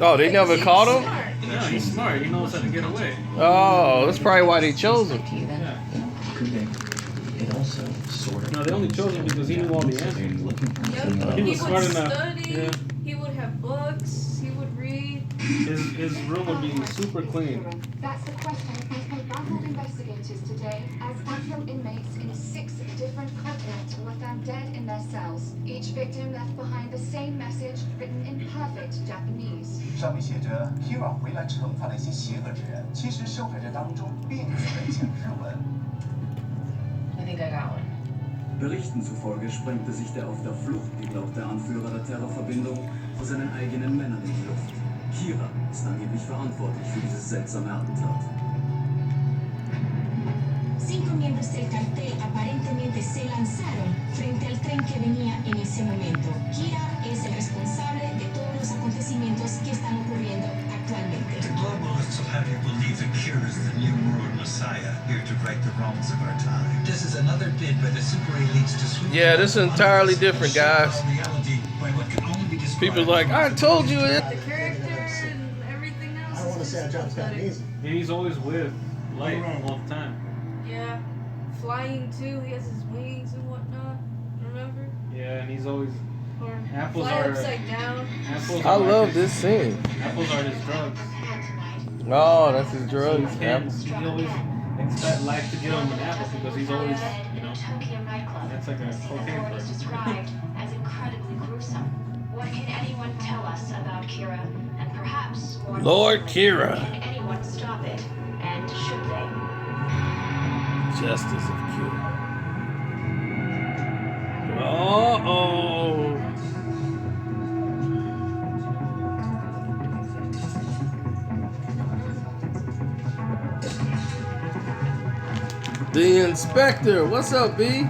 Oh, they never caught him? No, he's smart. He knows how to get away. Oh, that's probably why they chose him. Yeah. It also sort of No, they only chose him because he knew all the answers. Yep. He was smart enough. Study, Yeah. he would have books, he would read. His room would be super clean. That's the question facing baffled investigators today as Afro inmates in 6 different continents were found dead in their cells. Each victim left behind the same message written in perfect Japanese. 上面写着 Kira 回来惩罚那些邪恶之人，其实受害者当中并没有人讲日文。 I think I got one. Berichten zufolge sprengte sich der auf der Flucht geglaubte Anführer der Terrorverbindung vor seinen eigenen Männern in die Luft. Kira ist angeblich verantwortlich für dieses seltsame Attentat. 5 miembros del cartel aparentemente se lanzaron frente al tren que venía en ese momento. Kira es el responsable de todos los acontecimientos que están ocurriendo actualmente. The globalists will have you believe that Kira is the new world messiah, here to right the wrongs of our time. This is another bid by the super elites to sweep. Yeah, this is entirely different, guys. Reality by what can only be described. People like, I told you it. The character and everything else. I don't want to say our job's kind of easy. And he's always with Light all the time. Yeah. Flying too, he has his wings and whatnot. Remember? Yeah, and he's always. Or Apples fly are- upside down. Apples I are love like this scene. Apples are his drugs. Oh, that's his drugs. He always expect Light to give him an apple because he's always, you know, that's like a cocaine for him. Described as incredibly gruesome. What can anyone tell us about Kira? And perhaps more Lord importantly, Kira. can anyone stop it? And should they? Justice of Q. Uh-oh. The inspector. What's up, B? だか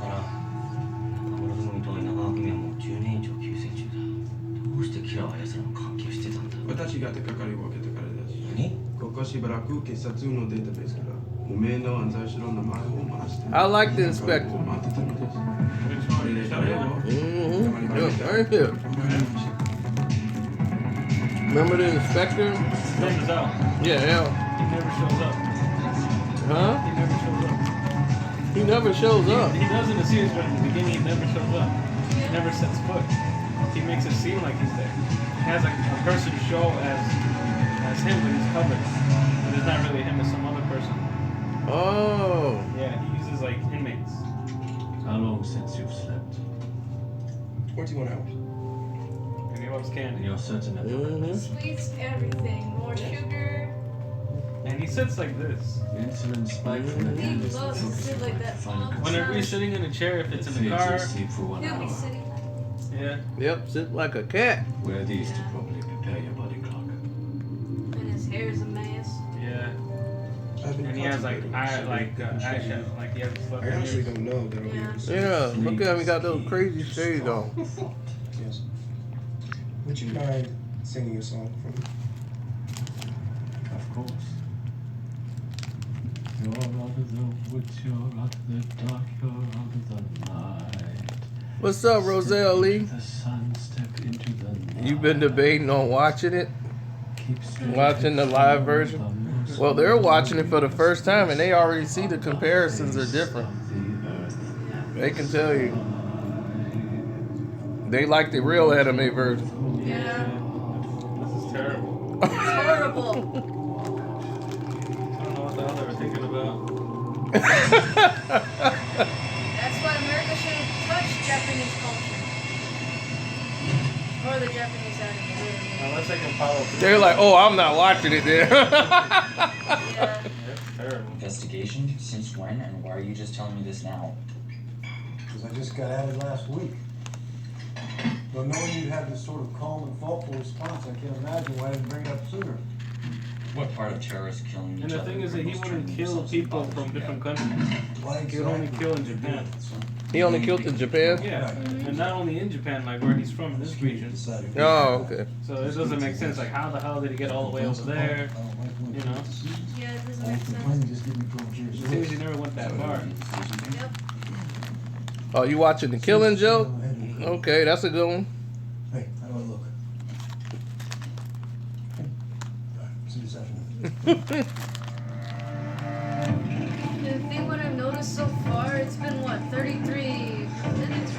ら俺のみと稲川組はもう10年以上休戦中だ。どうしてキラは奴らの関係をしてたんだ。私が手掛かりを分けたからだし、何？ここしばらく警察のデータベースから無名の犯罪者の名前を回して I like the inspector. 回ってたのです。 Which これ one? で The 誰 other を one? Mm-hmm. Yeah, right here. Remember the inspector? Turns out Yeah, yeah. he never shows up. Huh? He never shows up. He never shows up. He does in the series, but in the beginning he never shows up. He never sets foot. He makes it seem like he's there. He has a person show as him, but he's covered. But it's not really him, it's some other person. Oh. Yeah, he uses like inmates. How long since you've slept? 21 hours. And he loves candy. You're certain of Mm-hmm. Sweets, everything. More sugar. And he sits like this. Insulin spiked from the He candies loves to sit like that all the Whenever he's time. sitting in a chair, if it's in the Feeds car, you sleep for 1 He'll be hour. sitting. yeah. Yep, sit like a cat. Wear these to properly prepare your body clock. And his hair is a mess. Yeah. I've been And he has like contemplating eyeshadow, like he hasn't slept I in honestly years. don't know that I'll be able to see. Yeah, look at him. He got those crazy shades on. Yes. Would you mind singing a song for me? Of course. You're out of the woods, you're out of the dark, you're out of the light. What's up, Roselle Lee? The sun, step into the night. You've been debating on watching it? Keep straight Watching the live version? Well, they're watching it for the first time, and they already see the comparisons are different. They can tell you. They like the real anime version. Yeah. This is terrible. Horrible. I don't know what the hell they were thinking about. That's why America shouldn't touch Japanese culture. Or the Japanese anime. Unless they can follow through. They're like, oh, I'm not watching it then. Yeah. That's terrible. Investigation? Since when? And why are you just telling me this now? Because I just got added last week. But knowing you had this sort of calm and thoughtful response, I can't imagine why I didn't bring it up sooner. What part of terrorists killing each And the other? thing is that he criminals wouldn't turning kill themselves people into from others? different Yeah. countries. Why He would only kill in Japan. He only killed in Japan? Yeah, and not only in Japan, like where he's from, in this region. Oh, okay. So it doesn't make sense. Like, how the hell did he get all the way over there? You know? Yeah, it doesn't make sense. It seems he never went that far. Yep. Oh, you watching The Killing Joke? Okay, that's a good one. Hey, how do I look? Alright, see you this afternoon. The thing what I've noticed so far, it's been what, 33 minutes?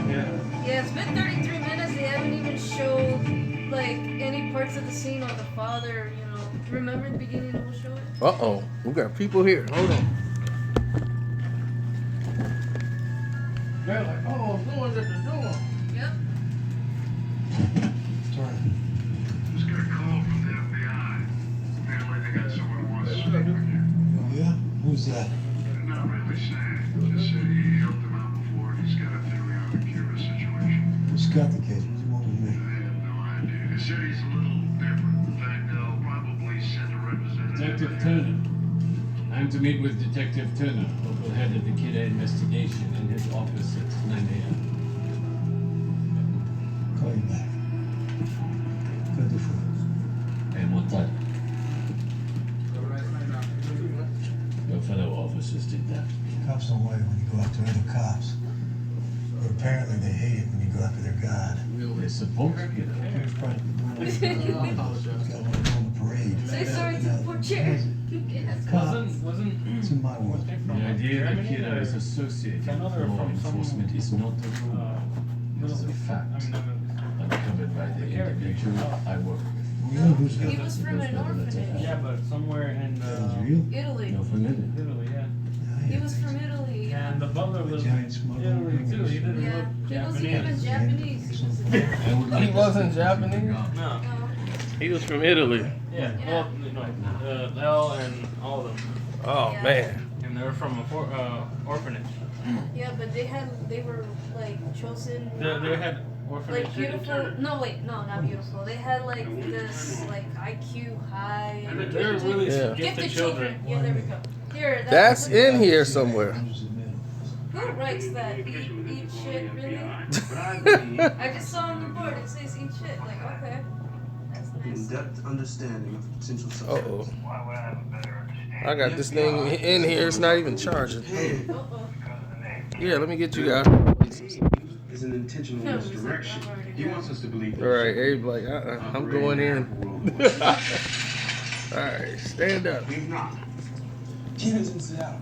Yeah. Yeah, it's been 33 minutes. They haven't even showed like any parts of the scene or the father, you know. Remember in the beginning it will show it? Uh-oh. We got people here. Hold on. They're like, oh, someone's at the door. Yep. Turn. Just got a call from the FBI. Apparently they got someone who wants to speak with you. Oh, yeah? Who's that? They're not really saying. Just said he helped them out before and he's got a theory on the Kira situation. Who's got the case? What's he want with me? I have no idea. They said he's a little different. In fact, they'll probably send a representative. Detective Turner. I'm to meet with Detective Turner, local head of the Kira investigation, in his office at 9 a.m. Call you back. What can I do for you? Hey, Montal. Your fellow officers did that. Cops don't wait when you go after other cops. Or apparently they hate it when you go after their god. They're supposed to get it. Here's probably doing got one on the parade. Say sorry to the poor chair. It's in my world. The idea that Kira is associated with law enforcement is not a rule. It is a fact. Uncovered by the individual I work with. You know who's He got was from an orphanage. Yeah, but somewhere in Italy. No, from Italy. Italy, yeah. He was from Italy. And the butler was giant smuggler. Italy too. He didn't Yeah, look he wasn't even Japanese. Japanese. He wasn't Japanese? No. He was from Italy. Yeah. Yeah. Well, no. L and all of them. Oh, Yeah. man. And they were from a orphanage. Yeah, but they were like chosen. They had orphanage. Like beautiful. No, wait, no, not beautiful. They had like this like IQ high. And And they're really Yeah. gifted children. Yeah, there we go. Here. That's in here somewhere. Who writes that? Eat shit, really? I just saw on the board it says eat shit. Like, okay. That's nice. In-depth understanding of potential subjects. Uh-oh. Why would I have a better understanding? I got this thing in here. It's not even charging. Uh-oh. Yeah, let me get you guys. Is an intentional No, misdirection. He wants us to believe All right, Abe's like, I'm going in. All right, stand up. We've not. Kira's in Seattle.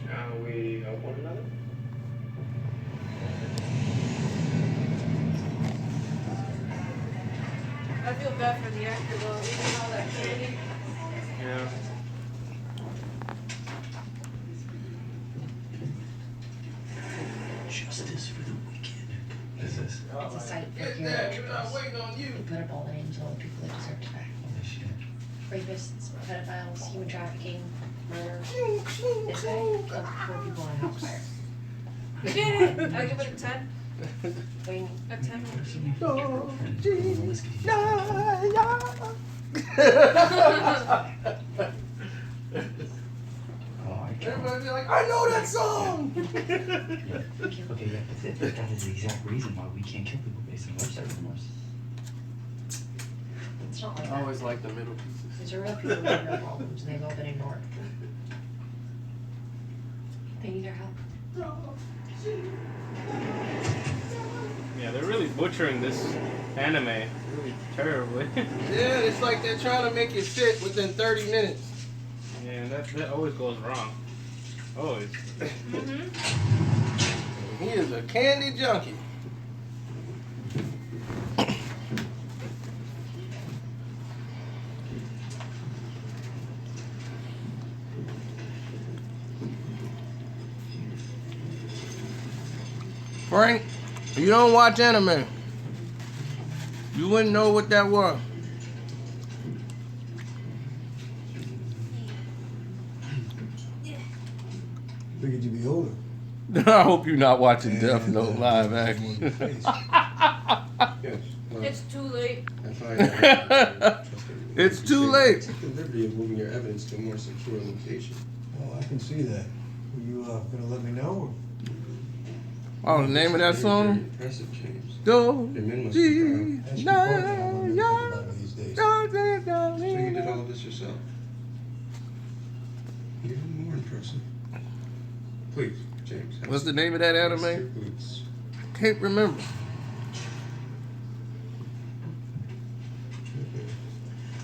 Shall we help one another? I feel bad for the actor though, even all that training. Yeah. Justice for the wicked. What is this? It's a site for hero trials. They put up all the names of all the people that deserve to die. Rapists, pedophiles, human trafficking, murder. This guy killed 4 people in a house fire. You did it! I give it a 10. Wayne, A 10. Everybody's like, I know that song! Okay, yeah, but that is the exact reason why we can't kill people based on website remorse. it's not like I that. always like the middle pieces. These are real people with real problems and they've all been ignored. They need our help. Yeah, they're really butchering this anime really terribly. Yeah, it's like they're trying to make it fit within 30 minutes. Yeah, and that always goes wrong. Always. He is a candy junkie. Frank, you don't watch anime. You wouldn't know what that was. Figured you'd be older. I hope you're not watching Death Note live action. Yes. It's too late. I find that It's too late. Take the liberty of moving your evidence to a more secure location. Oh, I can see that. Are you gonna let me know? Oh, the name of that song? Impressive, James. Go. Your men must Gee, be proud. That's nah, your partner. I'm gonna yeah. think about it these days. So you did all of this yourself? Even more impressive. Please, James. What's the name of that anime? Your boots. can't remember.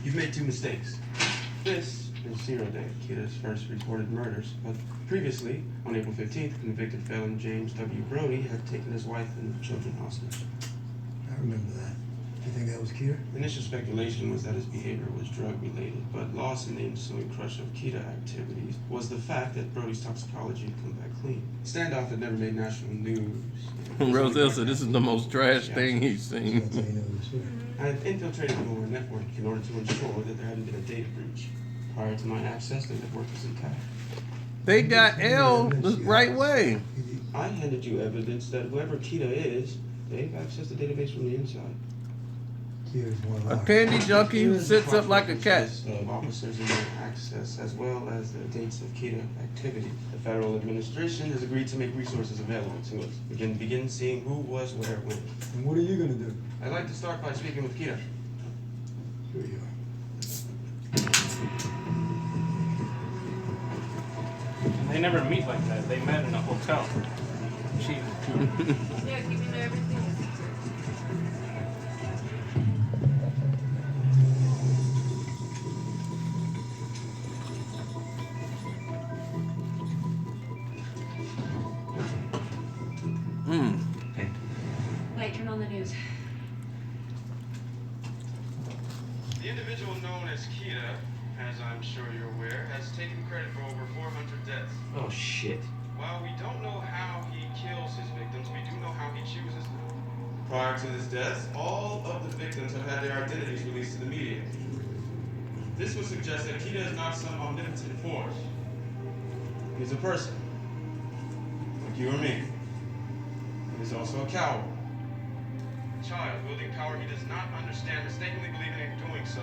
You've made 2 mistakes. This is 0 Day, Kita's first reported murders, but previously, on April 15th, convicted felon James W. Brody had taken his wife and children hostage. I remember that. Do you think that was Keita? Initial speculation was that his behavior was drug-related, but lost in the ensuing crush of Kita activities was the fact that Brody's toxicology had come back clean. Standoff had never made national news. Roselle said this is the most trash thing he's seen. That's how you know it was here. I had infiltrated the Nora network in order to ensure that there hadn't been a data breach. Prior to my access, the network was intact. They got L the right way. I handed you evidence that whoever Kita is, they've accessed the database from the inside. A candy junkie who sits up like a cat. Of officers and their access, as well as the dates of Kita activity. The federal administration has agreed to make resources available to us. We can begin seeing who was where when. And what are you gonna do? I'd like to start by speaking with Kita. Here you are. They never meet like that. They met in a hotel. Cheap. Yeah, keep me there everything. Hey. Wait, turn on the news. The individual known as Kita, as I'm sure you're aware, has taken credit for over 400 deaths. Oh shit. While we don't know how he kills his victims, we do know how he chooses them. Prior to his death, all of the victims have had their identities released to the media. This would suggest that Kita is not some omnipotent force. He's a person, like you or me. He's also a coward. A child wielding power he does not understand, mistakenly believing in doing so,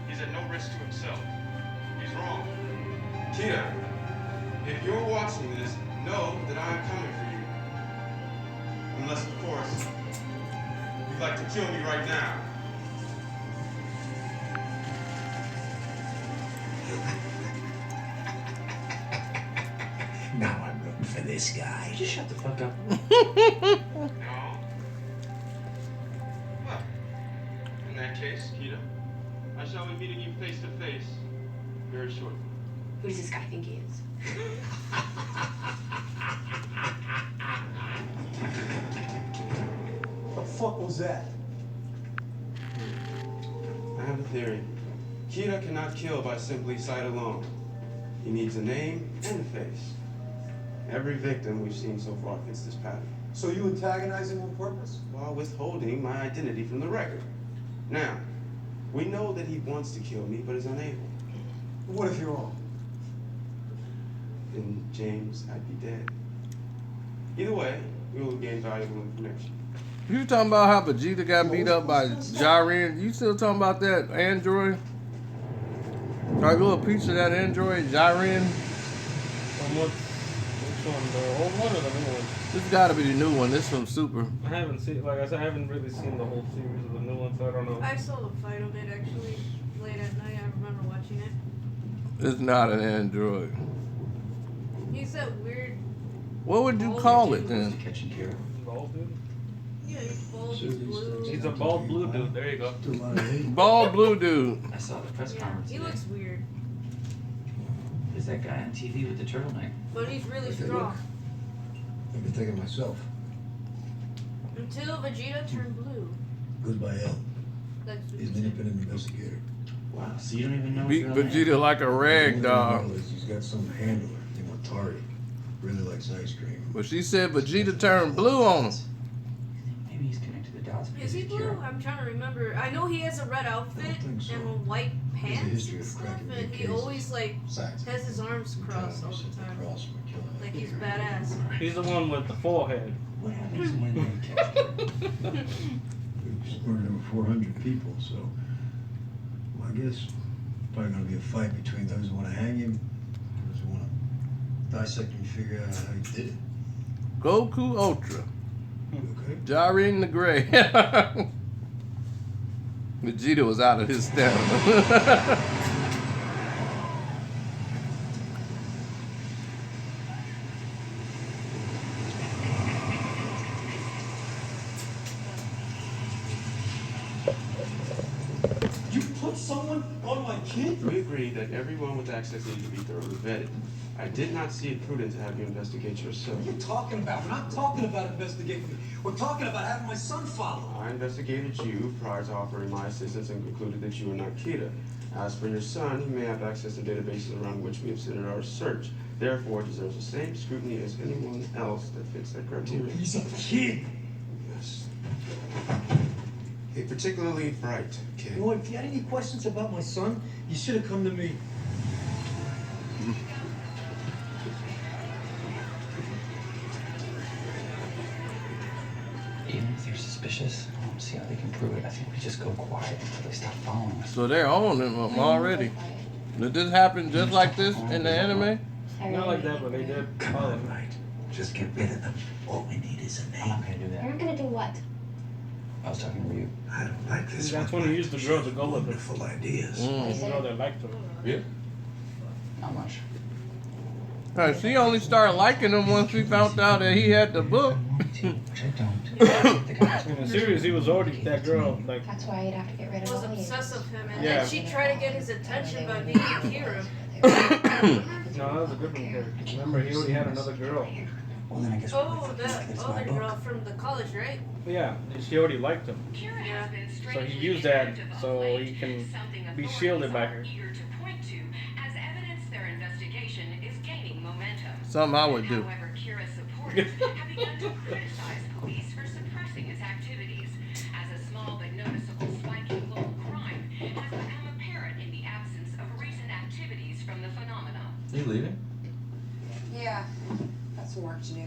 he's at no risk to himself. He's wrong. Kita, if you're watching this, know that I am coming for you. Unless, of course, you'd like to kill me right now. Now I'm looking for this guy. Just shut the fuck up. No. Well, in that case, Kita, I shall be meeting you face to face very shortly. Who does this guy think he is? What the fuck was that? I have a theory. Kita cannot kill by simply sight alone. He needs a name and a face. Every victim we've seen so far fits this pattern. So you antagonize him on purpose? While withholding my identity from the record. Now, we know that he wants to kill me, but is unable. What if you're wrong? Then, James, I'd be dead. Either way, we will gain valuable information. You talking about how Vegeta got beat up by Jiren? You still talking about that android? Like a little piece of that android, Jiren? Which one? The old one or the new one? This gotta be the new one. This from Super. I haven't seen, like I said, I haven't really seen the whole series of the new one, so I don't know. I saw the fight of it actually late at night. I remember watching it. It's not an android. He's that weird. What would you call it then? Catching Kira. Bald dude? Yeah, he's bald, he's blue. He's a bald blue dude. There you go. Bald blue dude. I saw the press Yeah, conference he today. looks weird. There's that guy on TV with the turtleneck. But he's really Okay, strong. I've been thinking myself. Until Vegeta turned blue. Goes by L. That's what He's he an said. independent investigator. Wow, so you don't even know Beat his real name? Vegeta like a rag dog. He's got some handler, you know, Tari. Really likes ice cream. But she said Vegeta turned blue on him. Maybe he's connected the dots. Is he blue? I'm trying to remember. I know he has a red outfit so. and white There's a pants history and of stuff, cracking and big he cases. always like Science. has his arms crossed all the time. Like he's badass. He's the one with the forehead. What happens when they catch Kira? We've murdered over 400 people, so well, I guess probably gonna be a fight between those who want to hang him and those who want to dissect him and figure out how he did it. Goku Ultra. Okay. Jiren the Gray. Vegeta was out of his stamina. put someone on my kid? We agreed that everyone with access needed to be thoroughly vetted. I did not see it prudent to have you investigate yourself. What are you talking about? We're not talking about investigating me. We're talking about having my son followed. I investigated you prior to offering my assistance and concluded that you are not Kita. As for your son, he may have access to databases around which we have centered our search. Therefore, it deserves the same scrutiny as anyone else that fits that criteria. He's a kid. Yes. A particularly bright kid. You know what? If you had any questions about my son, you should have come to me. Even if they're suspicious, I don't see how they can prove it. I think we just go quiet until they stop following us. So they're on him already. Did this happen just like this in the anime? Not like that, but they did follow him. Right. Just get rid of them. All we need is a I'm name. not gonna do that. You're not gonna do what? I was talking to you. I don't like this That's one. when he used the girl to go with him. Wonderful ideas. The girl that liked him. Yeah. Not much. She only started liking him once she found out that he had the book. Which I don't. In the series, he was already that girl. Like, That's why you'd have to get rid of Was all the obsessed with him, and Yeah. then she tried to get his attention by being Kira. no, that was a different character. Remember, he already had another girl. Well, then I guess Oh, that other girl from the college, right? Yeah, she already liked him. Yeah. So he used that so he can be shielded by her. Something I would do. However, Kira's supporters have begun to criticize police for suppressing his activities, as a small but noticeable spike in global crime has become apparent in the absence of recent activities from the phenomenon. You leaving? Yeah, got some work to do.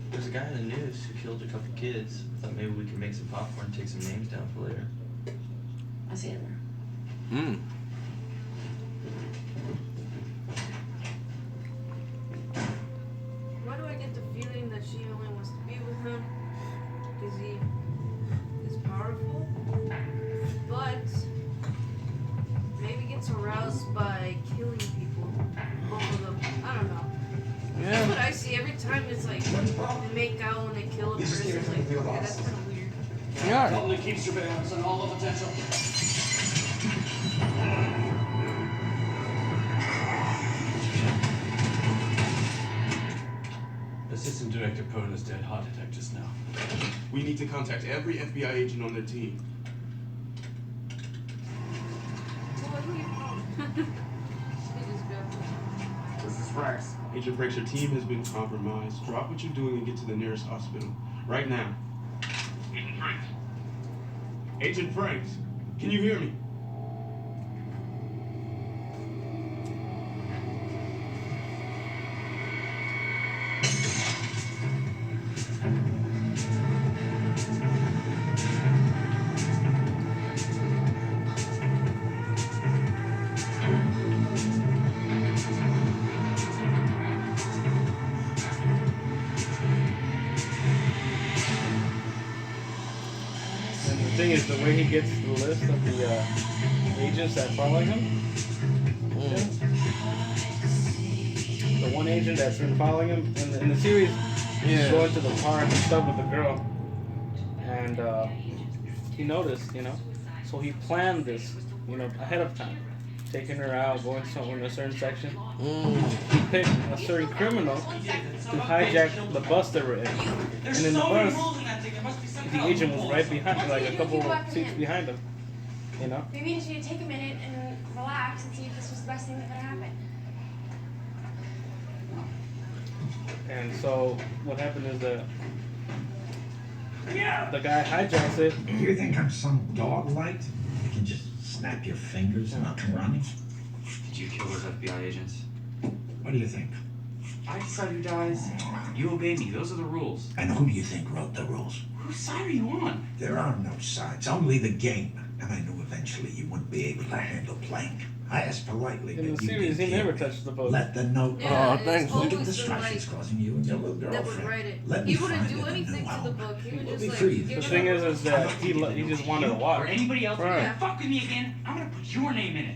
There's a guy in the news who killed a couple kids. Thought maybe we could make some popcorn and take some names down for later. I'll see you tomorrow. Why do I get the feeling that she only wants to be with him? Because he is powerful, but maybe gets aroused by killing people. Both of them. I don't know. Yeah. That's what I see every time. It's like they make out when they kill a person. It's like, okay, that's kind of weird. Yeah. Totally keep surveillance on all the potential. Assistant Director Poe is dead. Heart attack just now. We need to contact every FBI agent on their team. Well, who you This is Franks. Agent Franks, your team has been compromised. Drop what you're doing and get to the nearest hospital. Right now. Agent Franks. Agent Franks, can you hear me? And the thing is, the way he gets the list of the agents that follow him. The one agent that's been following him in the series, he's going to the park and stuff with the girl, and he noticed, so he planned this, ahead of time, taking her out, going somewhere in a certain section. He picked a certain criminal to hijack the bus they were in, and in the bus, the agent was right behind, like a couple seats behind him, Maybe you just need to take a minute and relax and see if this was the best thing that could happen. And so what happened is that the guy hijacks it. You think I'm some dog light? You can just snap your fingers and I'm running? Did you kill those FBI agents? What do you think? I decide who dies. You obey me. Those are the rules. And who do you think wrote the rules? Whose side are you on? There are no sides, only the game. And I knew eventually you wouldn't be able to handle playing. I asked politely, In the but you series, didn't he hear never me. touched the boat. Let the note Yeah, Oh, thanks. Look at always distractions been causing you and your little that would write girlfriend. it. Let me He wouldn't find do you a anything new to the home. book. He would We'll just be like. free. The give thing it is that he just wanted to watch. Or anybody else Right. that fuck with me again, I'm gonna put your name in it.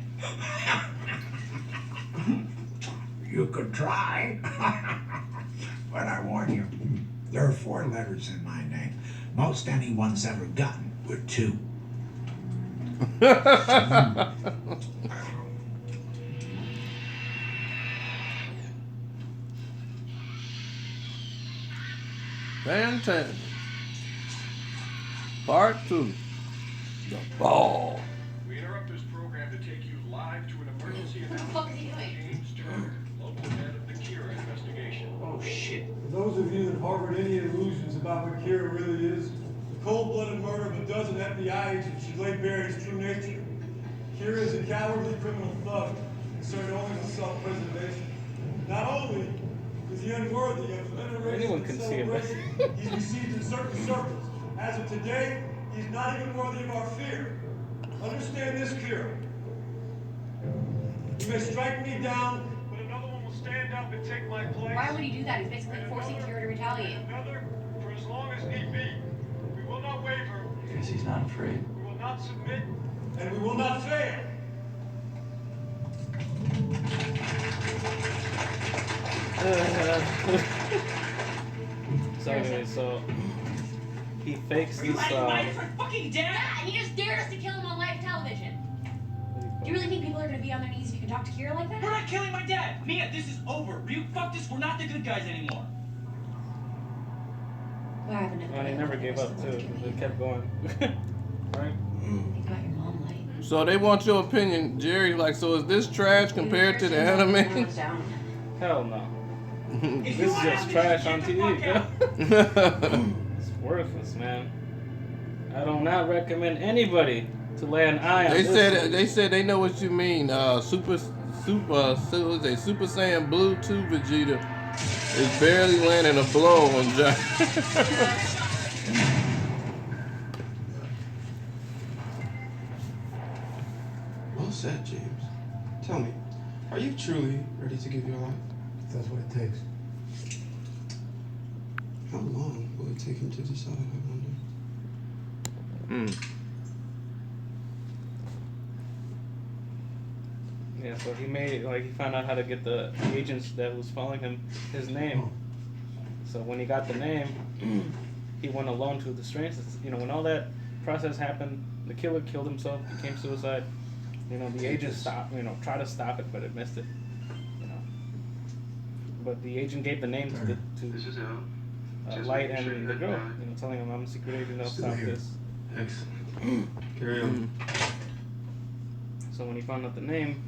You could try. But I warn you, there are 4 letters in my name. Most anyone's ever gotten were 2. Fantastic. Part 2. The Ball. We interrupt this program to take you live to an emergency announcement. What the fuck is he doing? James Turner, local head of the Kira investigation. Oh shit. For those of you that harbored any illusions about what Kira really is, the cold-blooded murder of a dozen FBI agents should lay bare his true nature. Kira is a cowardly criminal thug concerned only with self-preservation. Not only is he unworthy of veneration Anyone and can see him. celebration he's received in certain circles, as of today, he's not even worthy of our fear. Understand this, Kira. You may strike me down, but another one will stand up and take my place. Why would he do that? He's basically forcing Kira to retaliate. Another, for as long as need be. We will not waver. Because he's not afraid. We will not submit, and we will not fail. So anyway, so he fakes Are you this. out of your mind? It's our fucking dad! Yeah, and he just dared us to kill him on live television. Do you really think people are gonna be on their knees if you can talk to Kira like that? We're not killing my dad! Mia, this is over. You fucked us, we're not the good guys anymore. What happened to the And he never gave up too. They kept going. Right? You got your mom late. So they want your opinion, Jerry. Like, so is this trash compared to the anime? Hell no. If This you is want just out, trash get on the TV, fuck out. bro. It's worthless, man. I do not recommend anybody to lay an eye on They said they know what you mean. Super Saiyan Blue 2 Vegeta is barely landing a blow on John. Well said, James. Tell me, are you truly ready to give your life? That's what it takes. How long will it take him to decide, I wonder? Yeah, so he found out how to get the agents that was following him his name. So when he got the name, he went alone to the strange. You know, when all that process happened, the killer killed himself, became suicide. You know, the agent stopped. You know, tried to stop it, but it missed it. You know, but the agent gave the name to Light and the girl. You know, telling him I'm a secret agent. I'll stop this. Excellent. Carry on. So when he found out the name,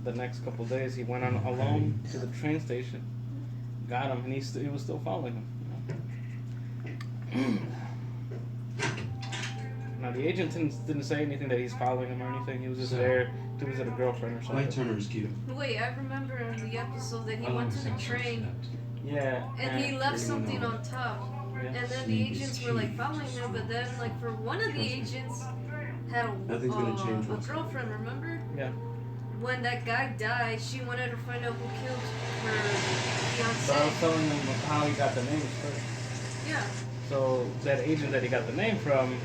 the next couple of days he went on alone to the train station, got him, and he was still following him. You know? Now the agent didn't say anything that he's following him or anything. He was just there to visit a girlfriend or something. Light Turner is Keto. Wait, I remember in the episode that he went to the train Yeah. and he left something on top. Yeah. And then the agents were like following him, but then like for one of the agents had Nothing's gonna change a once. girlfriend, remember? Yeah. When that guy died, she wanted to find out who killed her So I was fiance. telling him how he got the names first. Yeah. So that agent that he got the name from,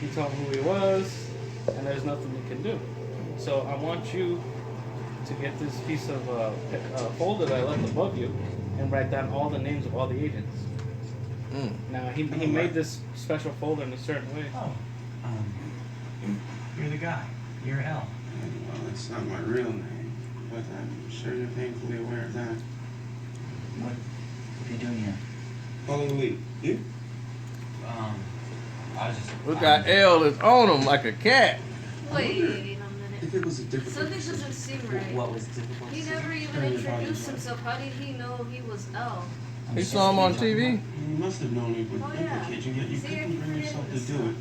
he told him who he was, and there's nothing he can do. So I want you to get this piece of folder that I left above you and write down all the names of all the agents. Now he made this special folder in a certain way. Oh, you're the guy. You're L. Well, it's not my real name, but I'm sure you're painfully aware of that. What are you doing here? Following the lead. You? I was just. Look at L is on him like a cat. Wait a minute. If it was a different Something doesn't seem right. What was difficult? He never even introduced himself. How did he know he was L? He saw him on TV. You must have known it would Oh, yeah. implicate you, yet you See, I couldn't keep bring yourself to forgetting do it.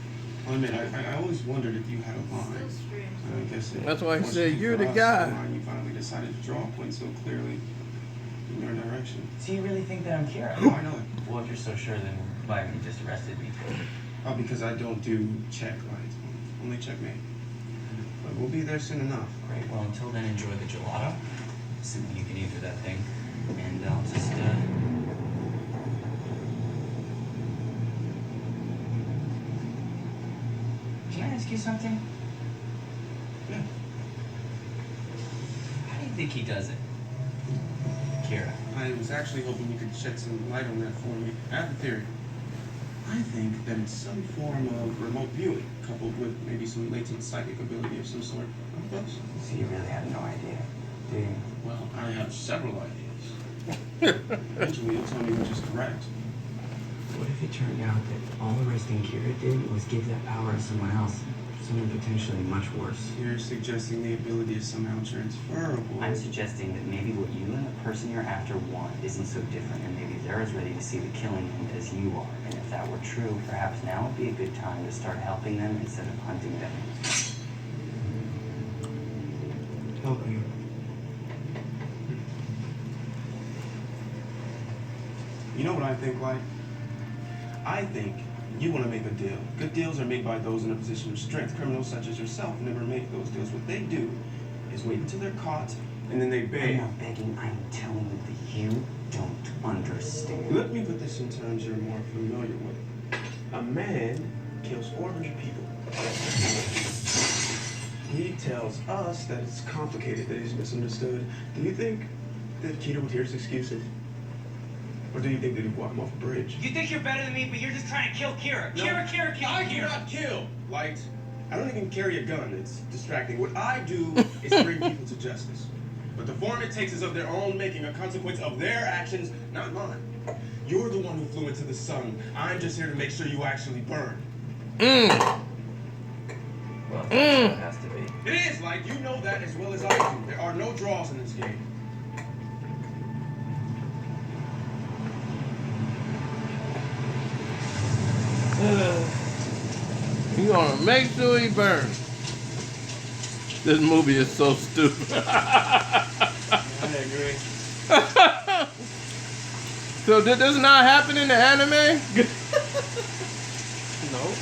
I mean, I always wondered if you had a line. So strange. I guess it That's why he must said, be "You're for the us, guy." the line you finally decided to draw a point so clearly in your direction. So you really think that I'm Kira? Why not? Well, if you're so sure, then why haven't you just arrested me? Oh, because I don't do check lights. Only checkmate. But we'll be there soon enough. Great. Well, until then, enjoy the gelato. Assuming you can eat through that thing. And I'll just, Can I ask you something? Yeah. How do you think he does it? Kira. I was actually hoping you could shed some light on that for me. I have a theory. I think that it's some form of remote viewing, coupled with maybe some latent psychic ability of some sort. Close. So you really have no idea, do you? Well, I have several ideas. Eventually, you'll tell me which is correct. What if it turned out that all arresting Kira did was give that power to someone else? Someone potentially much worse. You're suggesting the ability is somehow transferable. I'm suggesting that maybe what you and the person you're after want isn't so different, and maybe they're as ready to see the killing end as you are. And if that were true, perhaps now would be a good time to start helping them instead of hunting them. Helping. You know what I think, like? I think you want to make a deal. Good deals are made by those in a position of strength. Criminals such as yourself never make those deals. What they do is wait until they're caught, and then they beg. I'm not begging, I'm telling you that you don't understand. Let me put this in terms you're more familiar with. A man kills 400 people. He tells us that it's complicated, that he's misunderstood. Do you think that Keita would hear his excuses? Or do you think that he'd walk him off a bridge? You think you're better than me, but you're just trying to kill Kira. No. Kira, I cannot kill, Light. I don't even carry a gun. It's distracting. What I do is bring people to justice. But the form it takes is of their own making, a consequence of their actions, not mine. You're the one who flew into the sun. I'm just here to make sure you actually burn. Well, that's what it has to be. It is, Light. You know that as well as I do. There are no draws in this game. You gonna make sure he burns. This movie is so stupid. I agree. So did this not happen in the anime? No.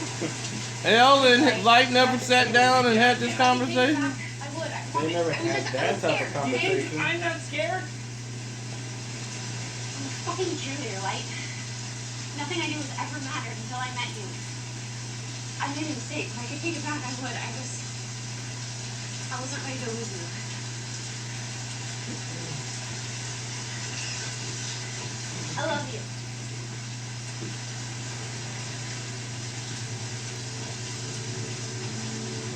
Hell, and Light never sat down and had this conversation? They never had that type of conversation. I'm not scared. Fucking cheerleader, Light. Nothing I do has ever mattered until I met you. I made a mistake. If I could take it back, I would. I wasn't ready to lose you. I love you.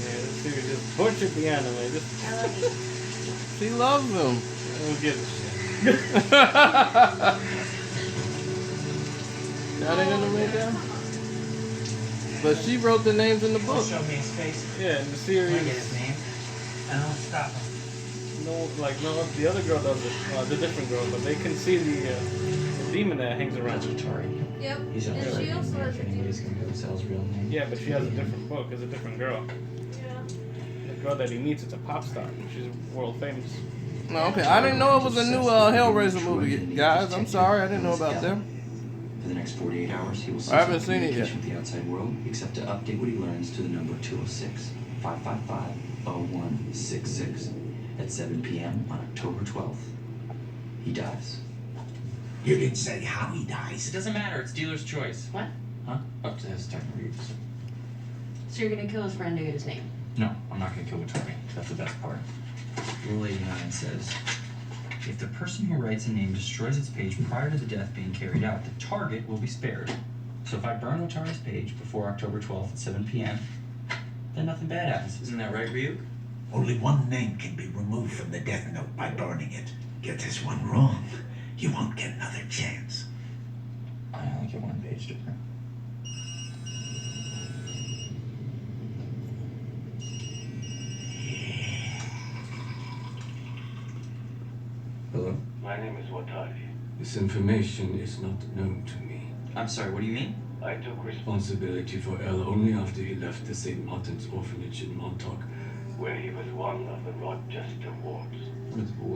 Yeah, this series just butchered the anime. I love you. She loves him. I don't give a shit. That ain't gonna make that? But she wrote the names in the book. Show me his face. Yeah, in the series. Can I get his name? I don't stop him. No, the other girl does it. The different girl, but they can see the demon that hangs around. That's Atari. Yep. He's And not she also has if anybody's gonna go tell his real name. Yeah, but she has a different book. It's a different girl. Yeah. The girl that he meets is a pop star. She's world famous. No, okay. I didn't know it was a new Hellraiser movie, guys. I'm sorry. I didn't know about them. For the next 48 hours, he will I haven't seen it yet. communication with the outside world, except to update what he learns to the number 206-555-0166 at 7 p.m. on October 12th. He dies. You didn't say how he dies. It doesn't matter. It's dealer's choice. What? Huh? Up to his turn reviews. So you're gonna kill his friend to get his name? No, I'm not going to kill Atari. That's the best part. Rule 89 says, if the person who writes a name destroys its page prior to the death being carried out, the target will be spared. So if I burn Atari's page before October 12th at 7 p.m., then nothing bad happens. Isn't that right, Ryuk? Only one name can be removed from the death note by burning it. Get this one wrong, you won't get another chance. I only get one page to burn. Hello? My name is Watari. This information is not known to me. I'm sorry, what do you mean? I took Responsibility for L only after he left the St. Martin's orphanage in Montauk. where he was one of the Rochester wards.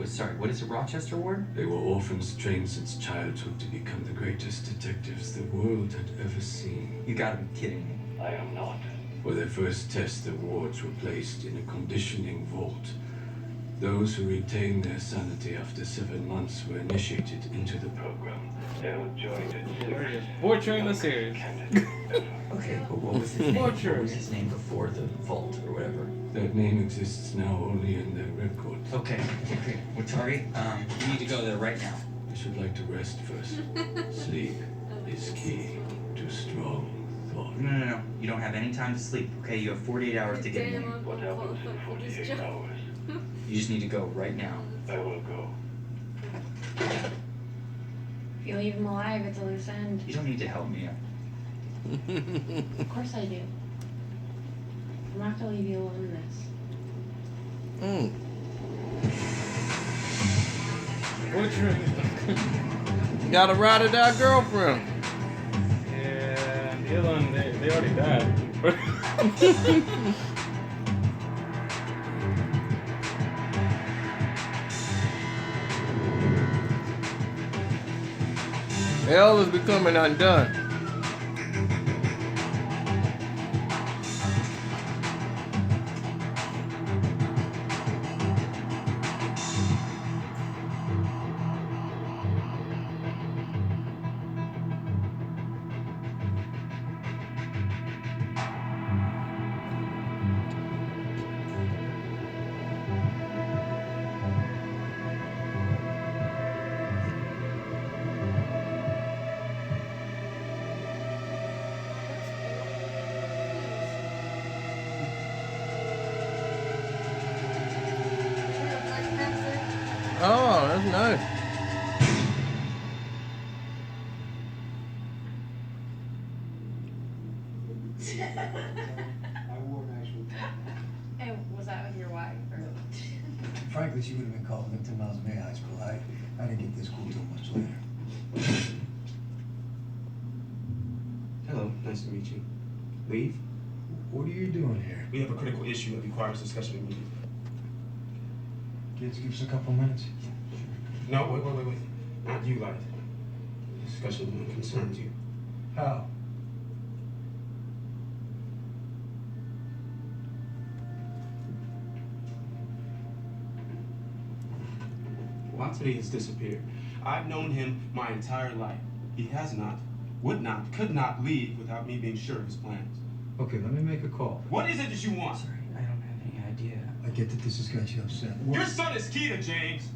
Sorry, what is a Rochester ward? They were orphans trained since childhood to become the greatest detectives the world had ever seen. You gotta be kidding me. I am not. For their first test, the wards were placed in a conditioning vault. Those who retained their sanity after 7 months were initiated into the program. L joined it. Butchering the series. Okay, but what was his name? What was his name before the vault or whatever? That name exists now only in their records. Okay. Watari, you need to go there right now. I should like to rest first. Sleep is key. to strong thought. No. You don't have any time to sleep, okay? You have 48 hours to get in there. What happens in 48 hours? You just need to go right now. I will go. If you leave him alive, it's a loose end. You don't need to help me. Of course I do. I'm not gonna leave you alone in this. Butchering. Got a ride or die girlfriend. Yeah, and the other one, they already died. Hell is becoming undone. Oh, that's nice. And was that with your wife? Or? Frankly, she would have been called into Miles May High School. I didn't get this cool till much later. Hello, nice to meet you. Leave? What are you doing here? We have a critical issue that requires discussion immediately. Kids, give us a couple minutes. No, wait. Not you, Light. Discussion concerns you. How? Watson has disappeared. I've known him my entire life. He has not, would not, could not leave without me being sure of his plans. Okay, let me make a call. What is it that you want? Sorry, I don't have any idea. I get that this has got you upset. Your son is Keita, James.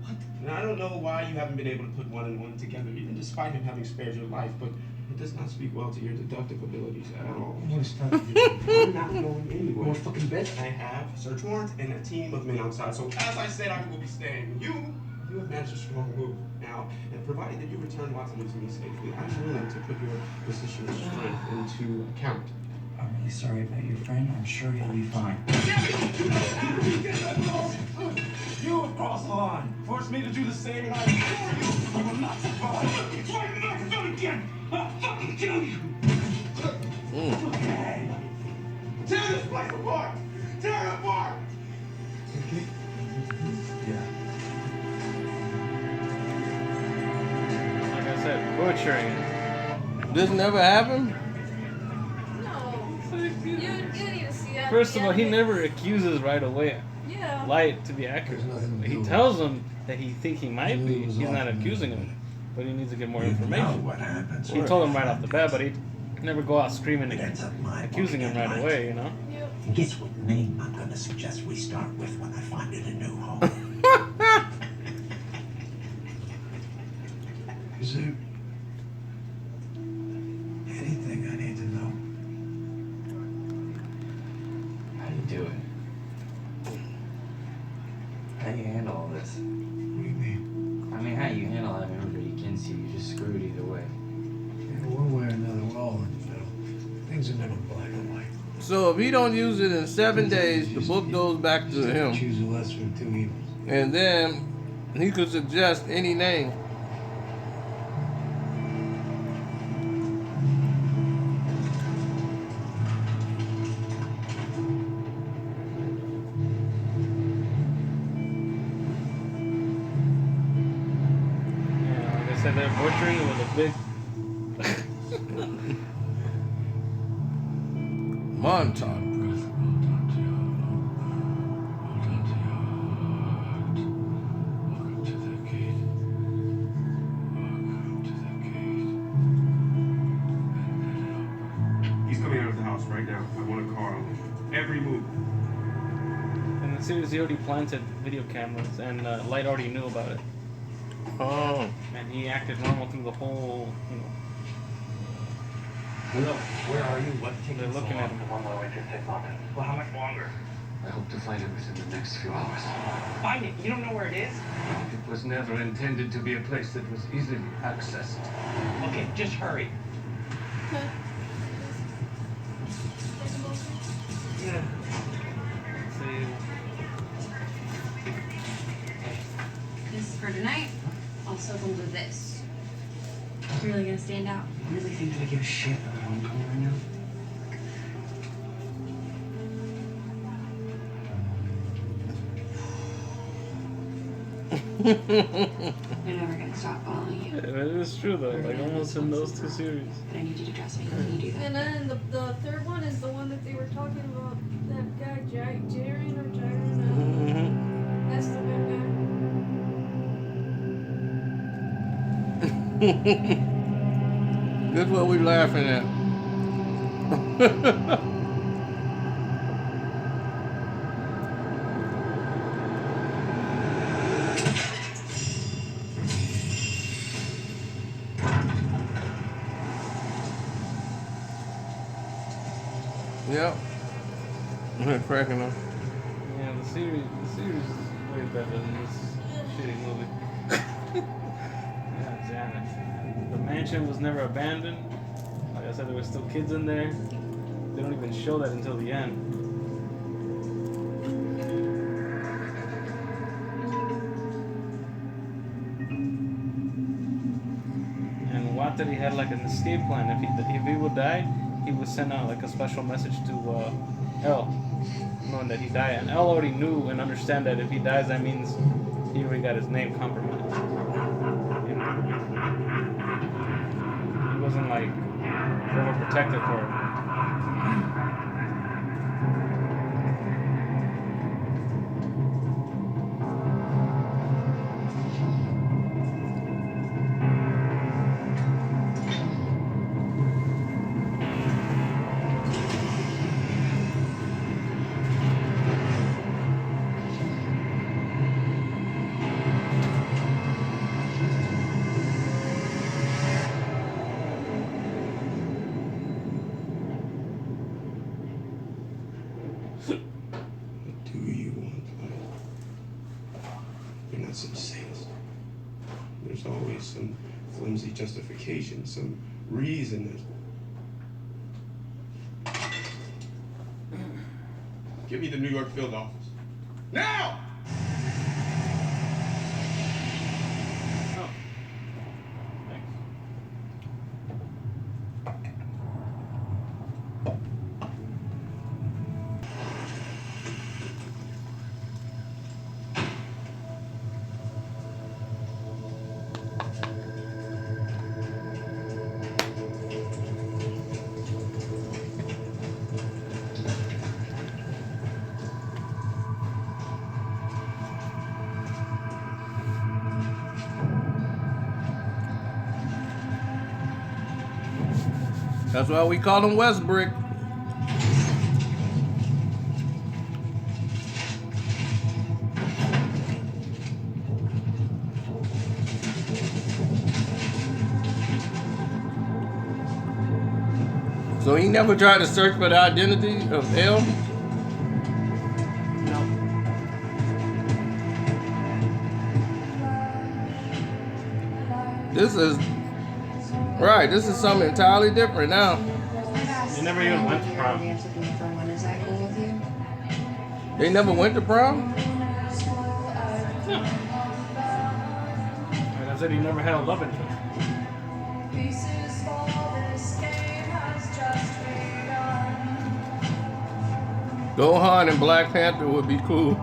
What? And I don't know why you haven't been able to put one and one together, even despite him having spared your life, but it does not speak well to your deductive abilities at all. What is time? I'm not going anywhere. Go on fucking bed. I have a search warrant and a team of men outside, so as I said, I will be staying. You have managed a strong move now, and provided that you return Watson to me safely, I'm willing to put your position of strength into account. I'm really sorry about your friend. I'm sure he'll be fine. You have crossed the line. Force me to do the same, and I assure you, you will not survive. Try to knock it again. I'll fucking kill you. Okay. Tear this place apart. Tear it apart. Yeah. Like I said, butchering. This never happened? No. You need to see that. First of all, he never accuses right away. Yeah. Light to be accurate. He tells him that he think he might be. He's not accusing him, but he needs to get more information. What happens? He told him right off the bat, but he'd never go out screaming and accusing him right away, you know? Guess what name I'm gonna suggest we start with when I find it a new home. Is there anything I need to know? How do you do it? How do you handle all this? What do you mean? I mean, how do you handle having everybody against you? You're just screwed either way. Yeah, one way or another, we're all in the middle. Things are never black and white. So if he don't use it in 7 days, the book goes back to him. Choose the lesser of two evils. And then he could suggest any name. Yeah, like I said, they're butchering with a big Montauk. He's coming out of the house right now. I want a car on him. Every move. In the series, he already planted video cameras, and Light already knew about it. Oh. And he acted normal through the whole, you know. Hello, where are you? What's taking They're looking at him. I'm on my way to take London. Well, how much longer? I hope to find it within the next few hours. Find it. You don't know where it is? It was never intended to be a place that was easily accessed. Okay, just hurry. Yeah. See. This is for tonight. Also comes with this. Really gonna stand out. You really think that I give a shit about homecoming right now? They're never gonna stop following you. Yeah, it is true though. Like almost in those two series. But I need you to trust me when you do that. And then the third one is the one that they were talking about. That guy, Jaren or Jaren. That's the good guy. That's what we laughing at. Yep. I'm cracking up. Yeah, the series is way better than this shitty movie. God damn it. The mansion was never abandoned. Like I said, there were still kids in there. They don't even show that until the end. And Watari had like an escape plan. If he would die, he would send out like a special message to L, knowing that he died. And L already knew and understand that if he dies, that means he already got his name compromised. You know? He wasn't like overprotected for it. Do you want life? You're not some saint. There's always some flimsy justification, some reason that... Give me the New York field office. Now! Oh. Thanks. That's why we call him Westbrick. So he never tried to search for the identity of L? No. This is right. This is something entirely different now. They never even went to prom. They never went to prom? Like I said, he never had a love interest. Gohan and Black Panther would be cool.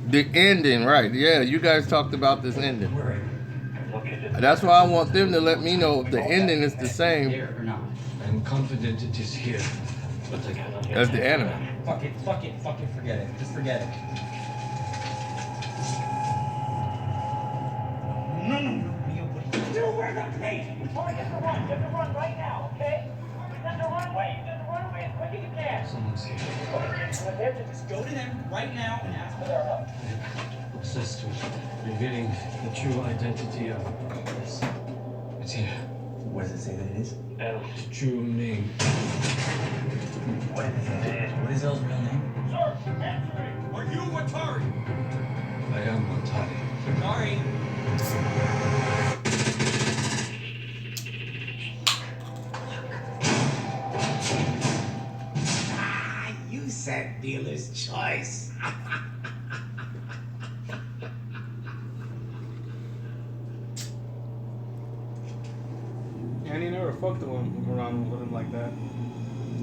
The ending, right. Yeah, you guys talked about this ending. That's why I want them to let me know if the ending is the same I'm confident it is here. as the anime. Fuck it, forget it. Just forget it. Mark, you have to run. You have to run right now, okay? You have to run away. You have to run away as quick as you can. Someone's here. Just go to them right now and ask for their help. Obsessed with revealing the true identity of this. It's here. What does it say that it is? El's true name. What is El's real name? Sir, answer me. Are you Watari? I am Watari. Sorry. You said dealer's choice. And he never fucked around with him like that.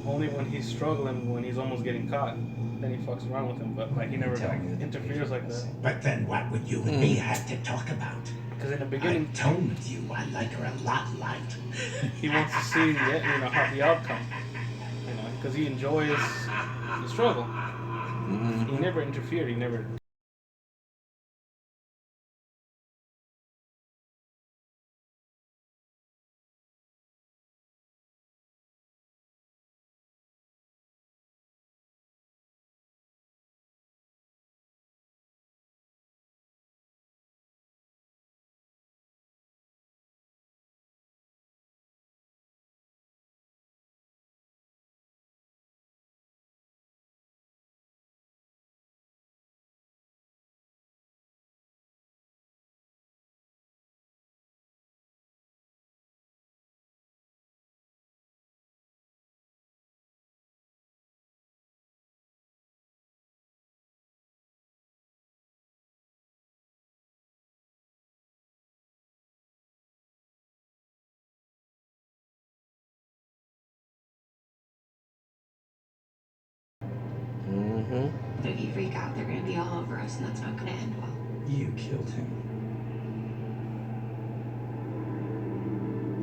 Only when he's struggling, when he's almost getting caught, then he fucks around with him. But like he never like interferes like that. But then what would you and me have to talk about? Because in the beginning, I told you I like her a lot, light. he wants to see the outcome. Because he enjoys the struggle. He never interfered. He never. But if you freak out, they're gonna be all over us, and that's not gonna end well. You killed him.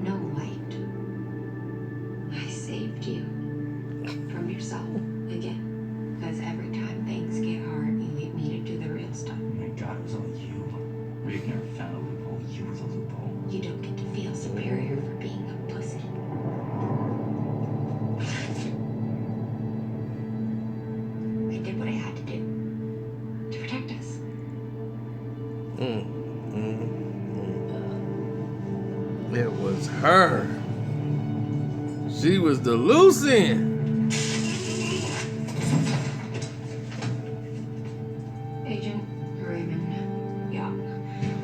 No, White. I saved you from yourself again. Because every time things get hard, you leave me to do the real stuff. Oh my God, it was all you. Ragnar found a loophole. You were the loophole. You don't get to feel superior for being a pussy. I did what I had to do to protect us. It was her. She was the loose end. Agent Raymond Young.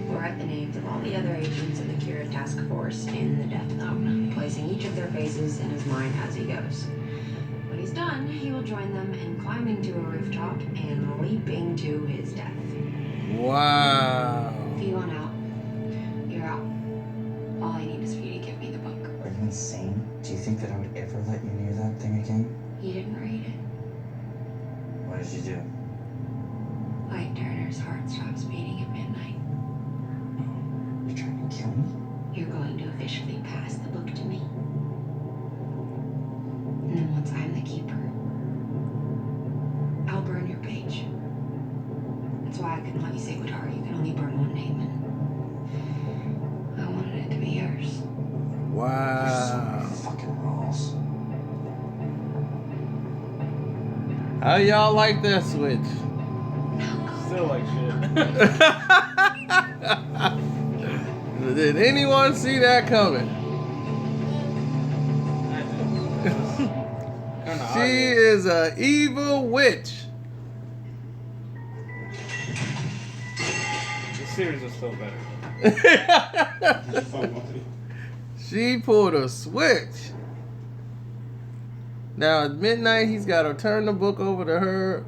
We'll write the names of all the other agents in the Kira task force in the death zone, placing each of their faces in his mind as he goes. When he's done, he will join them in climbing to a rooftop and leaping to his death. Wow. If you want out, you're out. All I need is for you to give me the book. Are you insane? Do you think that I would ever let you near that thing again? You didn't read it. What did you do? White Turner's heart stops beating at midnight. You're trying to kill me? You're going to officially pass the book to me. And then once I'm the keeper, I'll burn your page. That's why I couldn't let you say Watari. You can only burn one name, and I wanted it to be yours. Wow. Fucking rules. How y'all like that switch? Still like shit. Did anyone see that coming? She is an evil witch. The series is still better. She pulled a switch. Now at midnight, he's got to turn the book over to her,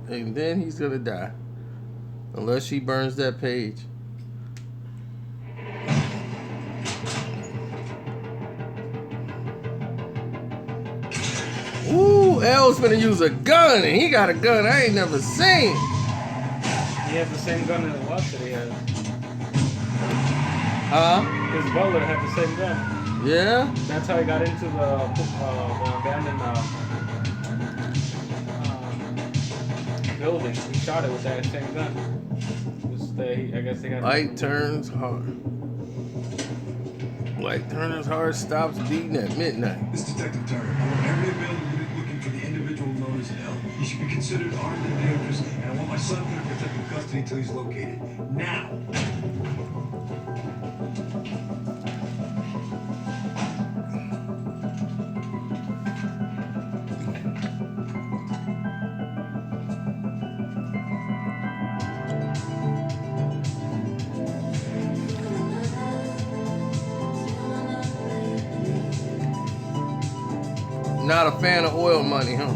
and then he's gonna die, unless she burns that page. Ooh, L's gonna use a gun, and he got a gun I ain't never seen. He had the same gun that Watson had. Huh? His butler had the same gun. Yeah? That's how he got into the abandoned building. He shot it with that same gun. I guess they got. Light turns hard. Like Turner's heart stops beating at midnight. This Detective Turner. I want every available unit looking for the individual known as L. He should be considered armed and dangerous, and I want my son put in protective custody until he's located. Now! Not a fan of oil money, huh?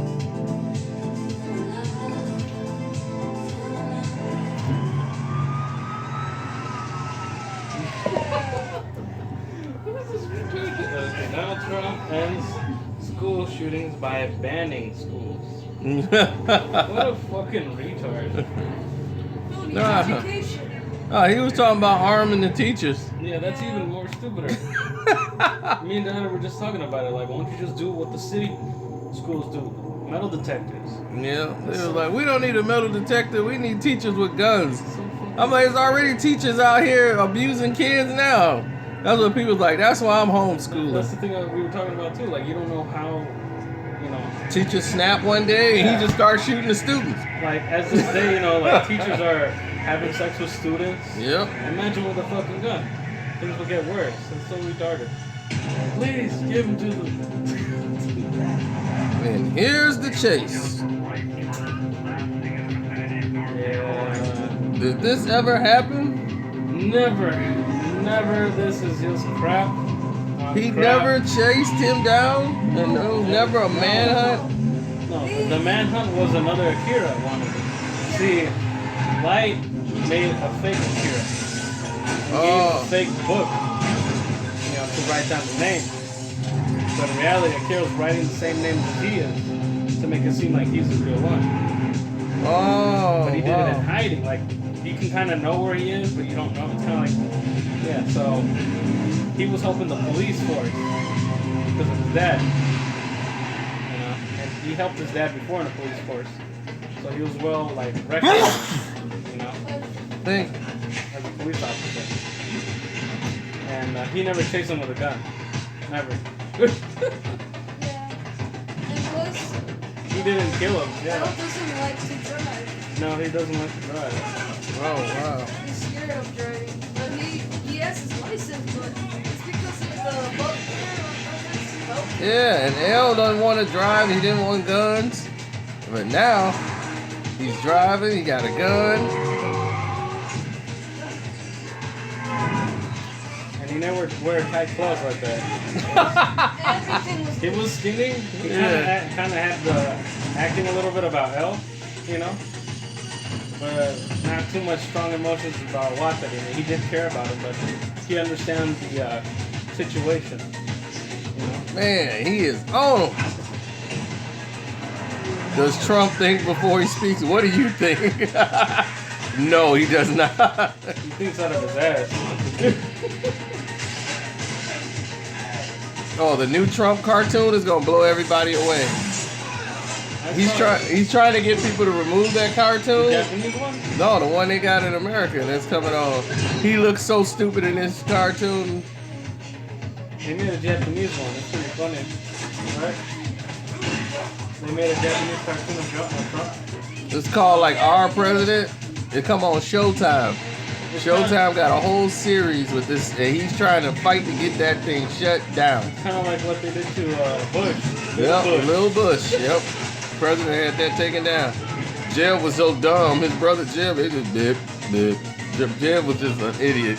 What is this ridiculous? Donald Trump ends school shootings by banning schools. What a fucking retard. He was talking about arming the teachers. Yeah, that's even more stupider. Me and Diana were just talking about it. Like, why don't you just do what the city schools do? Metal detectors. Yeah, they were like, we don't need a metal detector. We need teachers with guns. I'm like, there's already teachers out here abusing kids now. That's what people's like. That's why I'm homeschooling. That's the thing we were talking about too. Like, you don't know how, you know. Teachers snap one day and he just starts shooting the students. Like, as this day, you know, like teachers are having sex with students. Yep. Imagine with a fucking gun. Things will get worse. It's so retarded. Please give him to the. And here's the chase. Yeah. Did this ever happen? Never. Never. This is just crap. He never chased him down? And there was never a manhunt? No, the manhunt was another Akira wanted it. See, Light made a fake Akira. He gave a fake book, you know, to write down the name. But in reality, Akira's writing the same name as he is to make it seem like he's the real one. But he did it in hiding. Like, you can kind of know where he is, but you don't know. It's kind of like, yeah, so he was helping the police force because of his dad. You know, and he helped his dad before in the police force. So he was well, like, recognized, you know, as a police officer. And he never chased him with a gun. Never. And plus, He didn't kill him. Yeah. Al doesn't like to drive. No, he doesn't like to drive. Oh, wow. He's scared of driving. But he has his license, but it's because of the boat. Yeah, and L doesn't want to drive. He didn't want guns. But now, he's driving. He got a gun. And he never wear tight clothes like that. He was skinny. He kind of had the acting a little bit about L, you know? But not too much strong emotions about Wata. He did care about him, but he understands the situation. You know? Man, he is on him. Does Trump think before he speaks? What do you think? No, he does not. He thinks out of his ass. Oh, the new Trump cartoon is gonna blow everybody away. He's trying to get people to remove that cartoon. The Japanese one? No, the one they got in America that's coming on. He looks so stupid in this cartoon. They made a Japanese one. It's pretty funny, right? They made a Japanese cartoon of Trump. It's called like Our President. It come on Showtime. Showtime got a whole series with this, and he's trying to fight to get that thing shut down. It's kind of like what they did to Bush. Yep, Little Bush. Yep. President had that taken down. Jeb was so dumb. His brother Jeb, he just bip. Jeb was just an idiot.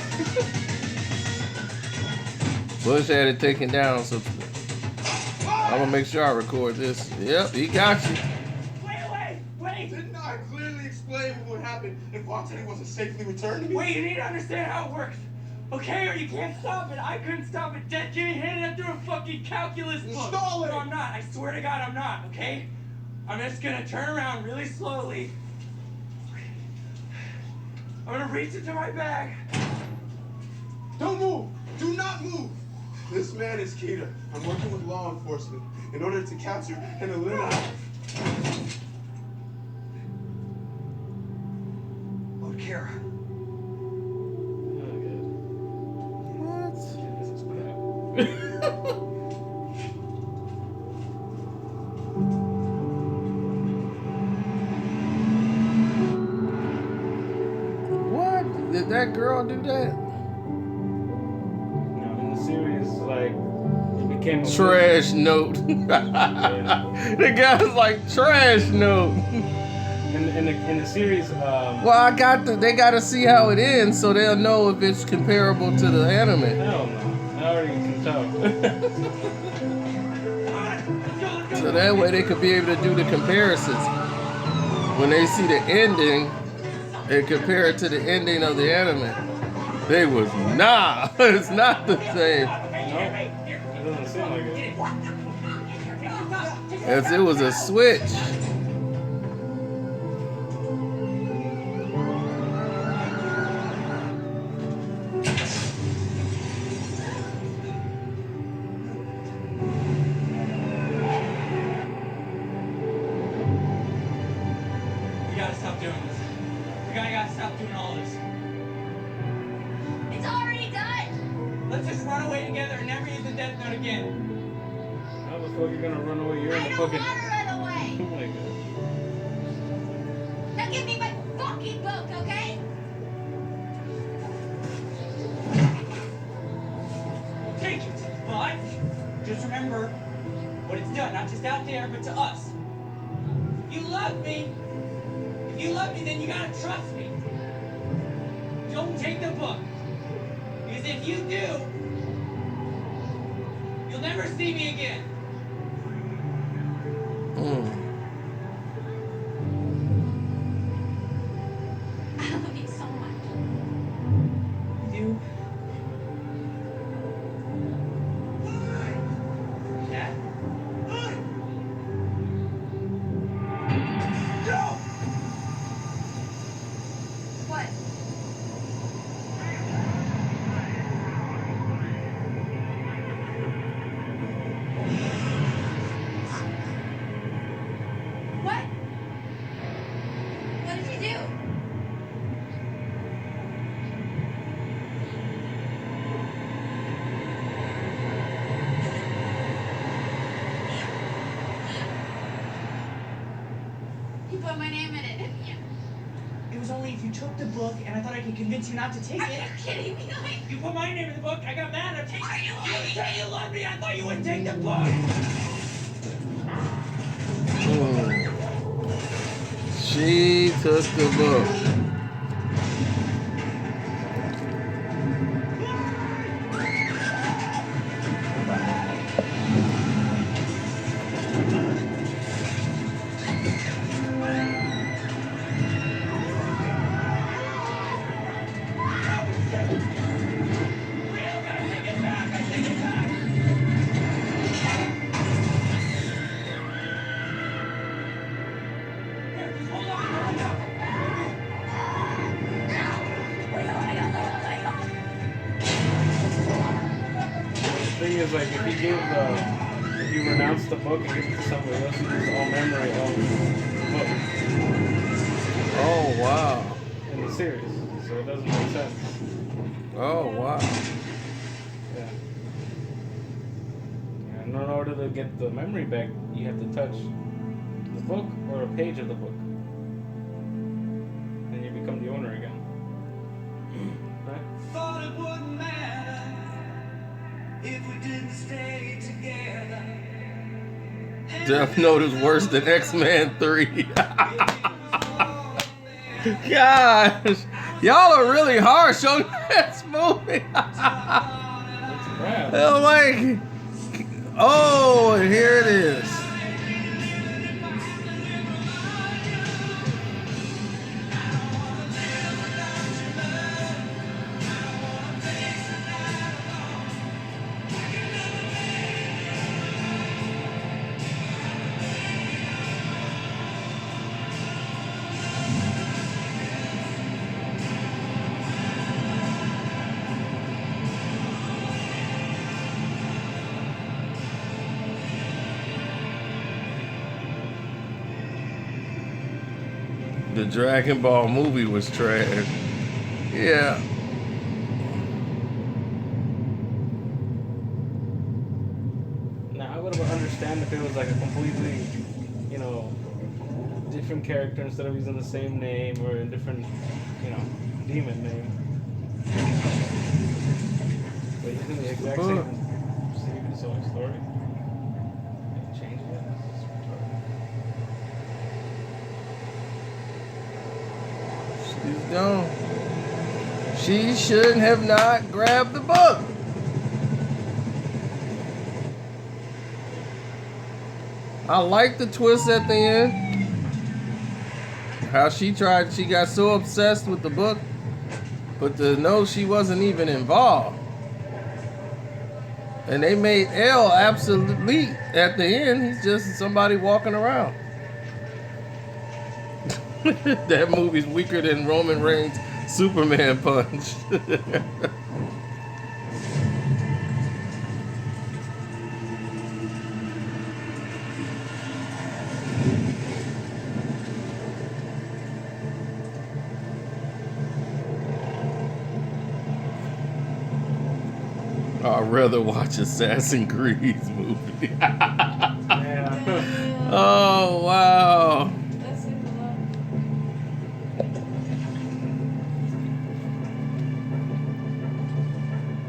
Bush had it taken down, so I'm gonna make sure I record this. Yep, he got you. Wait! Didn't I clearly explain what would happen if Watani wasn't safely returned to me? Wait, you need to understand how it works. Okay, or you can't stop it. I couldn't stop it. Dead Jimmy handed it through a fucking calculus book. Stall it! No, I'm not. I swear to God, I'm not, okay? I'm just gonna turn around really slowly. I'm gonna reach into my bag. Don't move! Do not move! This man is Keita. I'm working with law enforcement in order to capture and eliminate. Lord Kira. What? This is crap. that girl do that? No, in the series, like, it became a Trash note. The guy's like, trash note. In the series, Well, they gotta see how it ends so they'll know if it's comparable to the anime. Hell no. I already can tell. So that way they could be able to do the comparisons. When they see the ending and compare it to the ending of the anime. They was, nah, it's not the same. Nope. It doesn't seem like it. As it was a switch. Convince you not to take it. Are you kidding me? You put my name in the book. I got mad. I'm taking it. You said you loved me. I thought you would take the book. She took the book. If you renounce the book and give it to somebody else, you lose all memory of the book. Oh, wow. In the series, so it doesn't make sense. Oh, wow. Yeah. And in order to get the memory back, you have to touch the book or a page of the book. And you become the owner again. Right? Thought it wouldn't matter if we didn't stay together. Death Note is worse than X-Men 3. Gosh, y'all are really harsh on this movie. I'm like, oh, and here it is. The Dragon Ball movie was trash. Yeah. Now, I would have understand if it was like a completely, different character instead of using the same name or a different, demon name. In the exact book. same story. And changing it. It's retarded. She's gone. She should have not grabbed the book. I like the twist at the end. How she got so obsessed with the book, but to know she wasn't even involved. And they made L obsolete at the end. He's just somebody walking around. That movie's weaker than Roman Reigns' Superman punch. I'd rather watch Assassin's Creed movie. Yeah. Oh, wow. That's it a lot.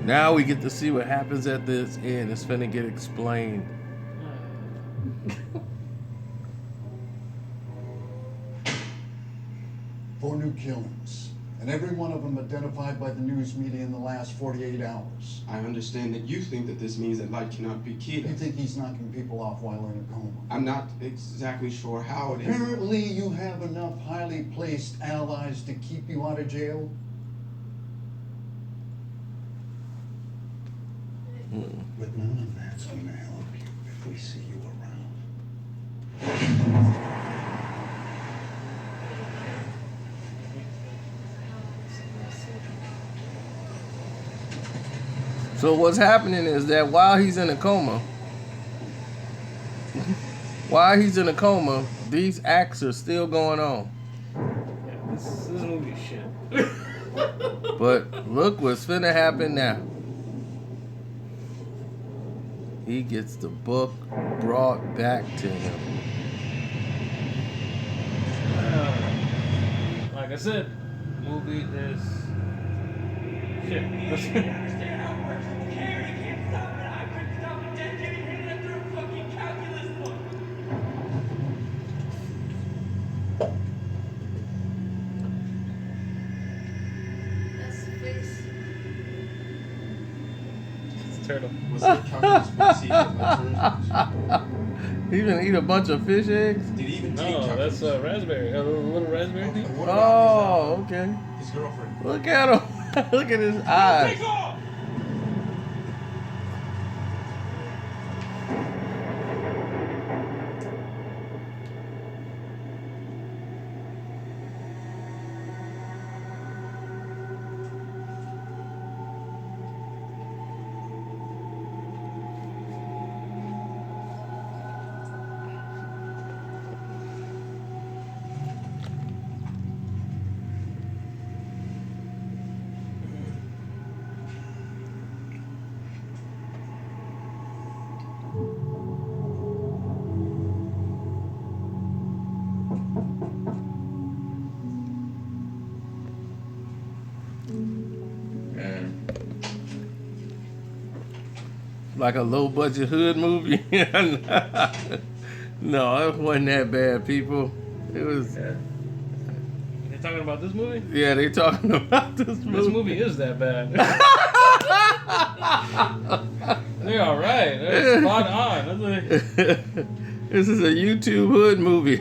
Now we get to see what happens at this end. It's finna get explained. 4 new killings, and every one of them identified by the news media in the last 48 hours. I understand that you think that this means that Light cannot be Kira. You think he's knocking people off while in a coma? I'm not exactly sure how it is. Apparently you have enough highly placed allies to keep you out of jail? But none of that's gonna help you if we see you around. So what's happening is that while he's in a coma, these acts are still going on. Yeah, this movie is shit. But look what's finna happen now. He gets the book brought back to him. Like I said, movie is shit. understand how it works. Karen, you can't stop it. I couldn't stop it. Dead Jimmy handed it through a fucking calculus book. That's the face. It's a turtle. Was it calculus book sequence by turns? He gonna eat a bunch of fish eggs? Did he even take No, calculus? that's raspberry. A little raspberry thing. What about Oh, okay. his girlfriend? Look at him. Look at his eyes. Take off! Like a low budget hood movie. No, it wasn't that bad, people. It was. They're talking about this movie? Yeah, they talking about this movie. This movie is that bad. They're all right. They're spot on. This is a YouTube hood movie.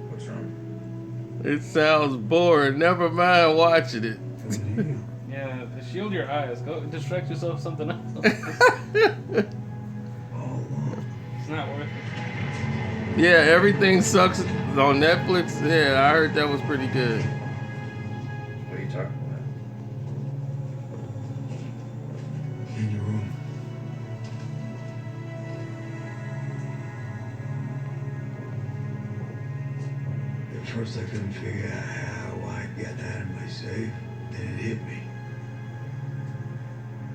What's wrong? It sounds boring. Never mind watching it. Yeah, shield your eyes. Go distract yourself with something else. It's not worth it. Yeah, everything sucks on Netflix. Yeah, I heard that was pretty good. What are you talking about? In your room. At first I couldn't figure out how I'd gotten out of my safe. Then it hit me.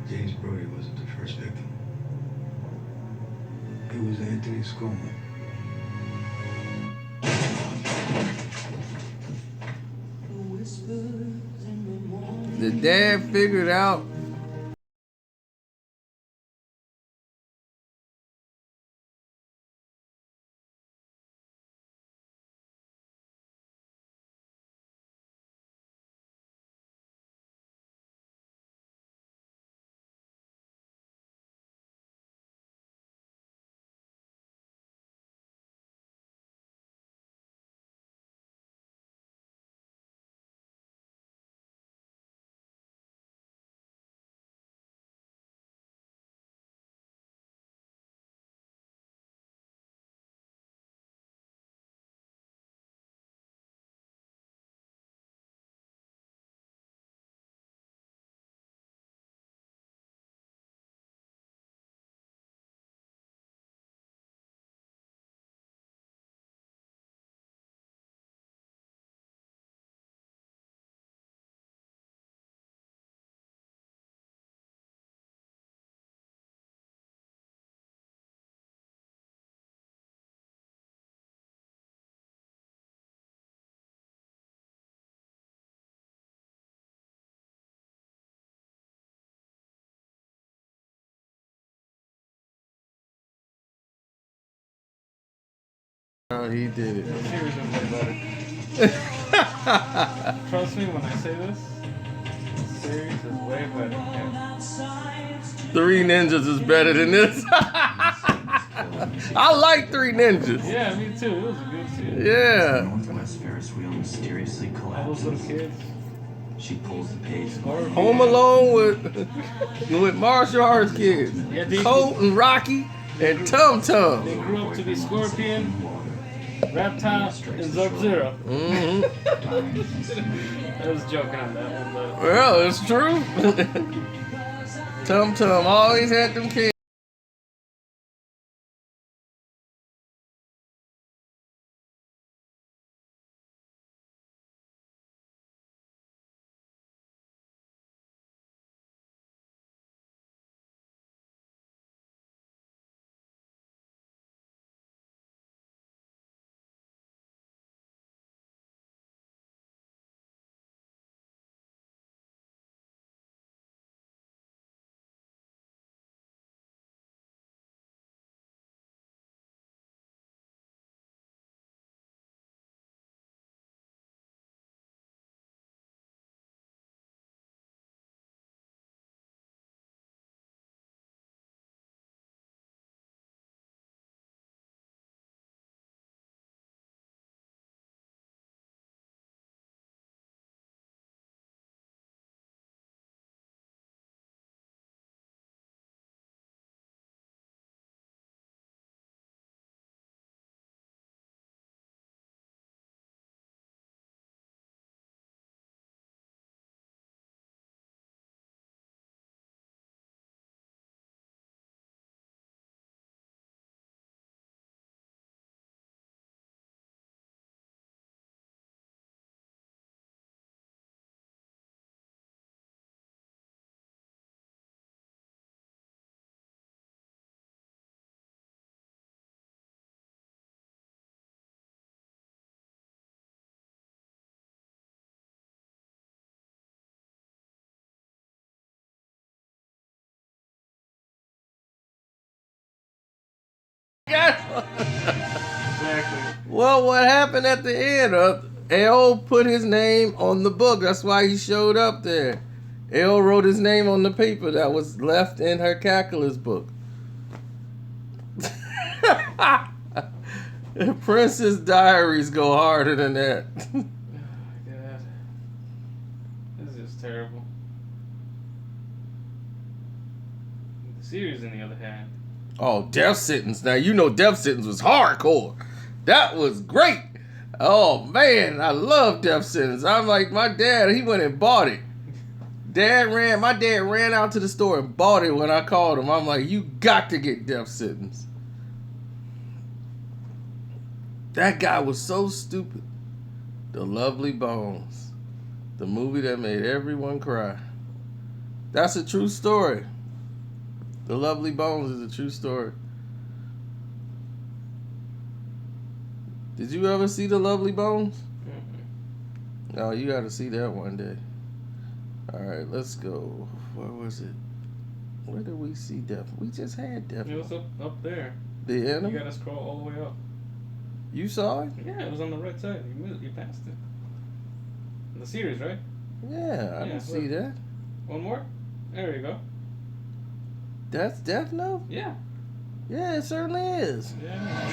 James Brody wasn't the first victim. It was Anthony Scoman. the dad figured out. Oh, he did it. The series is way better. Trust me when I say this. The series is way better. Yeah. Three Ninjas is better than this. I like Three Ninjas. Yeah, me too. It was a good series. Yeah. Northwest Ferris wheel mysteriously All collapses. those little kids. She pulls the page. Home Alone with martial arts kids. Yeah, Colt and Rocky and Tum Tum. They grew up to be Scorpion, Reptile, and Sub-Zero. Mm-hmm. I was joking on that one, but Well, it's true. Tum Tum always had them kids. exactly. Well, what happened at the end? L put his name on the book. That's why he showed up there. L wrote his name on the paper that was left in her calculus book. Princess Diaries go harder than that. Oh my god. This is just terrible. The series, on the other hand. Oh, Death Sentence. Now, you know Death Sentence was hardcore. That was great. Oh, man, I love Death Sentence. I'm like, my dad, he went and bought it. My dad ran out to the store and bought it when I called him. I'm like, you got to get Death Sentence. That guy was so stupid. The Lovely Bones. The movie that made everyone cry. That's a true story. The Lovely Bones is a true story. Did you ever see The Lovely Bones? Mm-hmm. No, you got to see that one day. Alright, let's go. Where was it? Where did we see Death? We just had Death. It was up there. The enemy? You gotta scroll all the way up. You saw it? Yeah, it was on the right side. You passed it. In the series, right? Yeah, I didn't see that. One more? There you go. That's Death Note? Yeah. Yeah, it certainly is. Yeah.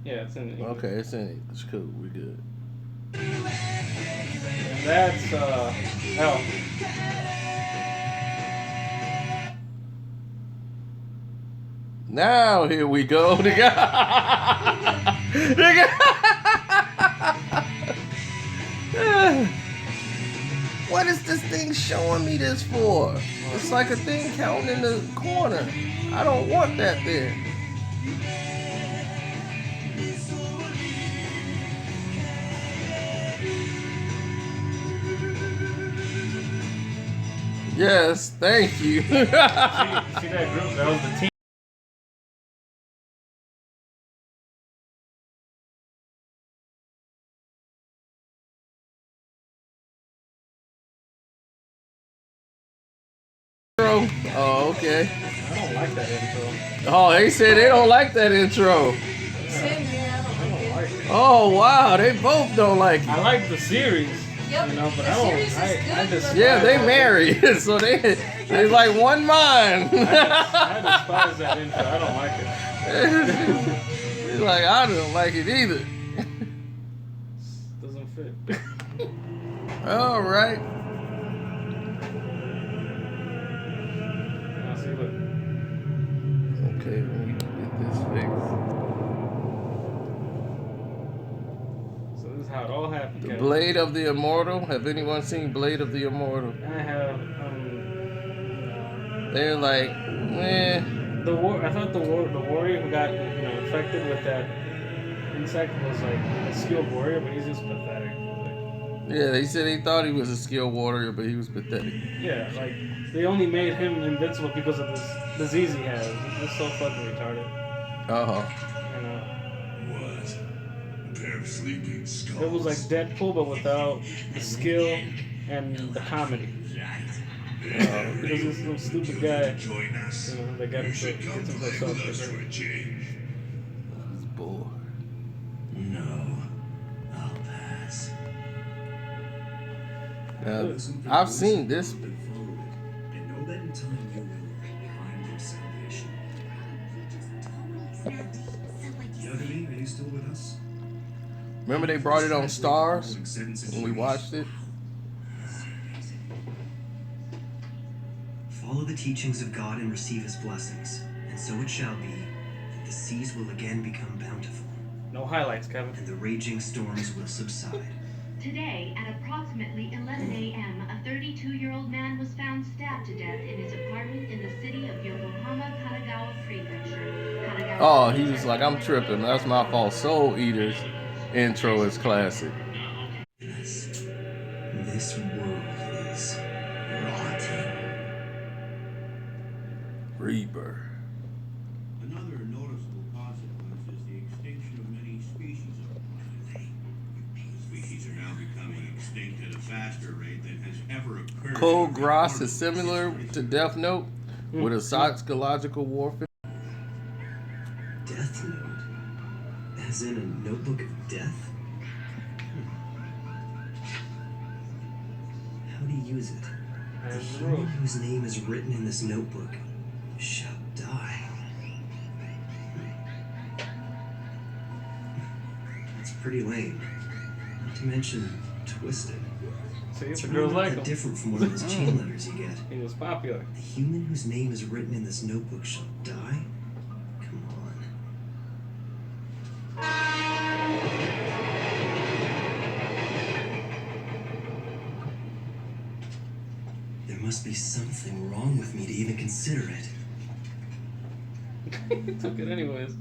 Yeah, it's in English. Okay, it's in English. Cool, we good. That's hell. Now here we go. What is this thing showing me this for? It's like a thing counting in the corner. I don't want that there. Yes, thank you. see that group? That was the team. Oh, okay. I don't like that intro. Oh, they said they don't like that intro. Same here, I don't like it. Oh, wow, they both don't like it. I like the series. Yep, you know, but the I don't. series is good, I despise Yeah, they that. married, so they like one mind. I despise that intro. I don't like it. He's like, I don't like it either. Doesn't fit. All right. Now see, look. Okay, let me get this fixed. So this is how it all happened. The Kevin. Blade of the Immortal. Have anyone seen Blade of the Immortal? I have. They're like, meh. I thought the warrior who got infected with that insect was like a skilled warrior, but he's just pathetic. Yeah, they said they thought he was a skilled warrior, but he was pathetic. Yeah, like they only made him invincible because of this disease he has. It's so fucking retarded. Uh-huh. You know. What? A pair of sleeping skulls. It was like Deadpool, but without the skill and the comedy. Because this little stupid guy, that got himself for a change. He's bored. No, I'll pass. I've seen this. And know that in time you will find your salvation. Yagami, are you still with us? Remember they brought it on Stars when we watched it? Follow the teachings of God and receive his blessings, and so it shall be that the seas will again become bountiful. No highlights, Kevin. And the raging storms will subside. Today, at approximately 11 a.m., a 32-year-old man was found stabbed to death in his apartment in the city of Yokohama, Kanagawa Prefecture. Oh, he was like, I'm tripping. That's my fault. Soul Eater's intro is classic. Yes, this world is rotting. Rebirth. Another noticeable consequence is the extinction of many species of the planet. Species are now becoming extinct at a faster rate than has ever occurred. Code Gross is similar to Death Note with a psychological warfare. Death Note? As in a notebook of death? How do you use it? The human whose name is written in this notebook shall die. That's pretty lame. Not to mention twisted. See, it's the really girls not like that him. different from one of those chain letters you get. He was popular. The human whose name is written in this notebook shall die? Come on. There must be something wrong with me to even consider it. He took it anyways.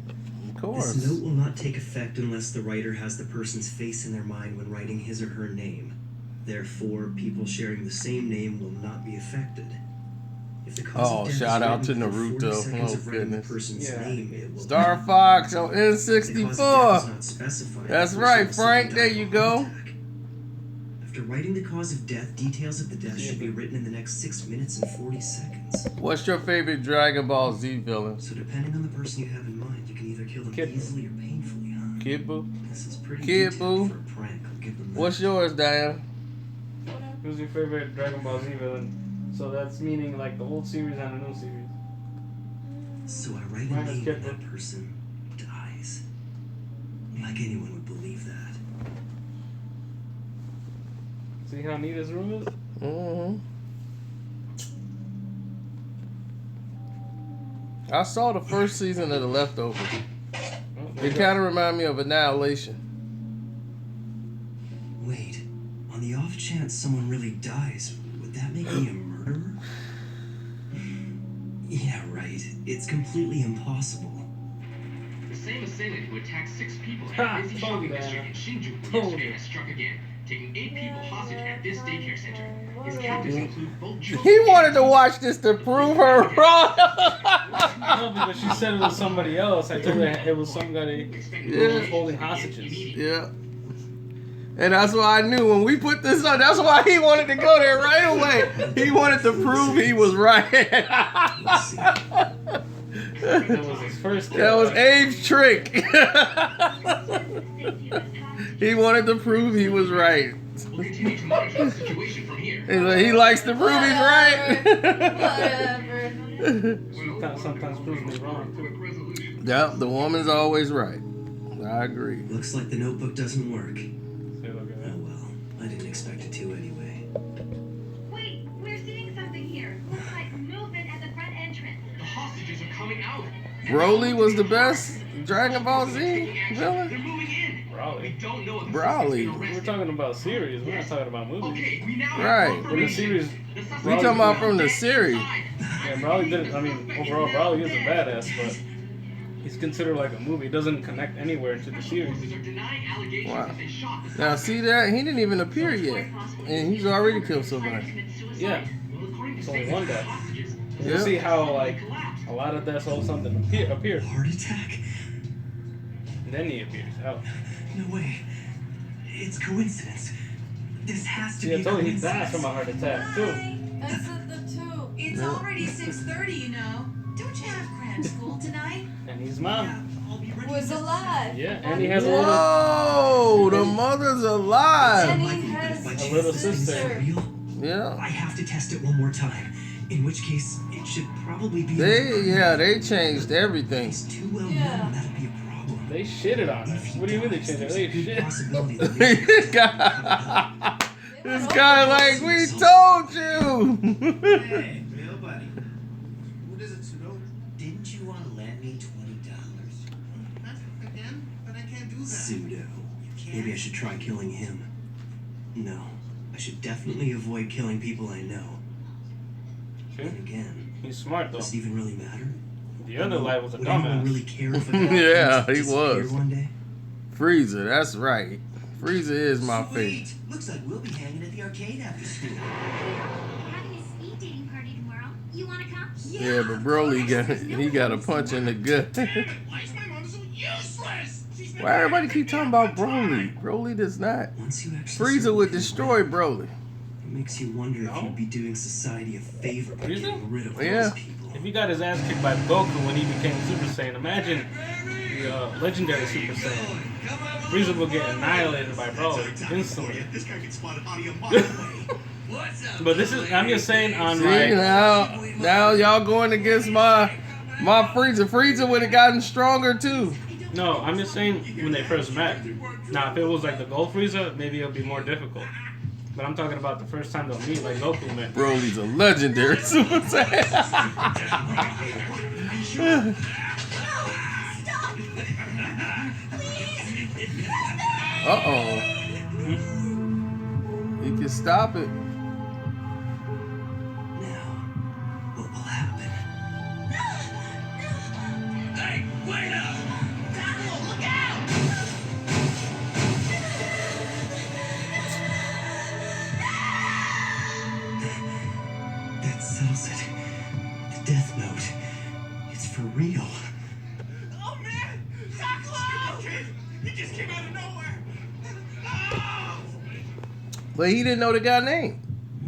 Of course. This note will not take effect unless the writer has the person's face in their mind when writing his or her name. Therefore, people sharing the same name will not be affected. If the cause Oh, of death shout is out to written within 40 Naruto. seconds Oh, of writing the goodness. person's name, it will Star Fox on The cause of death is N64. not specified. That's The person right, will Frank. simply There die you of a heart go. attack. After writing the cause of death, details of the death should be written in the next 6 minutes and 40 seconds. What's your favorite Dragon Ball Z villain? So depending on the person you have in mind, you can either kill them easily or painfully, huh? Kid Buu? This is pretty Kid detailed Buu? for a prank. I'll give them that. What's yours, Diana? Who's your favorite Dragon Ball Z villain? So that's meaning like the old series and the new series. So I write a Mine is name Kid and that person dies. Like anyone would believe that. See how neat his room is? Mm-hmm. I saw the first season of The Leftovers. It kind of reminded me of Annihilation. Wait, on the off chance someone really dies, would that make me a murderer? Yeah, right. It's completely impossible. The same assailant who attacked 6 people at a busy shopping district in Shinjuku yesterday has struck again, taking 8 people hostage at this daycare center. His captives include both children. He wanted to watch this to prove her wrong. No, because she said it was somebody else. I told her it was somebody who was holding hostages. Yeah. And that's why I knew when we put this on, that's why he wanted to go there right away. He wanted to prove he was right. That was his first kill. That was Abe's trick. He wanted to prove he was right. We'll continue to monitor the situation from here. He likes to prove he's right. Sometimes proves me wrong too. Yeah, the woman's always right. I agree. Looks like the notebook doesn't work. Oh well, I didn't expect it to anyway. Wait, we're seeing something here. Looks like movement at the front entrance. The hostages are coming out. Broly was the best Dragon Ball Z villain. They're moving in. Broly. We don't know if Broly. We're talking about series. We're not talking about movies. Okay, we now Right. In the series, We talking about from the series. Yeah, Broly didn't. I mean, overall, Broly is a badass, but he's considered like a movie. It doesn't connect anywhere to the series. Wow. Now see that? He didn't even appear yet. And he's already killed somebody. Yeah. It's only one death. Yeah. You see how like a lot of deaths all of a sudden appear. Heart attack? And then he appears. Oh. No way. It's coincidence. This has to See, I be told you he coincidence. died from a heart attack too. I said the two. It's Yeah. already 6:30, you know. Don't you have cram school tonight? And his mom. Was alive. Yeah, and he has a little, Whoa, the mother's And alive. he has a little sister. Yeah. I have to test it one more time. In which case, it should probably be. They changed everything. It's too well known. That'll be a problem. They shitted on her. What do you mean they changed it? They shit. Possibility that This guy like, we told you. Hey, Bill, buddy. What is it, Pseudo? Didn't you want to lend me $20? That's again? But I can't do that. Pseudo. Maybe I should try killing him. No, I should definitely avoid killing people I know. And again, He's smart though. does it even really matter? The other life was a Would anyone dumbass. really care if I got Yeah, he disappear was. one day? Frieza, that's right. Frieza is my favorite. Sweet. Looks like we'll be hanging at the arcade after school. We're having a speed dating party tomorrow. You wanna come? Yeah, but Broly he got a punch in the gut. Why is my mom so useless? She's Why everybody keep talking about Broly? Broly does not. Once you actually Frieza start would looking destroy around, Broly. It makes you wonder if you'd be doing society a favor by getting rid of Yeah. those people. If he got his ass kicked by Goku when he became Super Saiyan, imagine the legendary Super Saiyan. Frieza will get annihilated by Broly instantly. This guy can spot a body a mile away. What's up? But this is, I'm just saying on See, like, now y'all going against my Frieza. Frieza would have gotten stronger too. no, I'm just saying when they first met. Now, if it was like the Gold Frieza, maybe it'll be more difficult. But I'm talking about the first time they'll meet, like Goku met. Broly's a legendary Super Saiyan. Uh-oh. He can stop it. What will happen? Hey, wait up! Donald, look out! That settles it. But he didn't know the guy's name.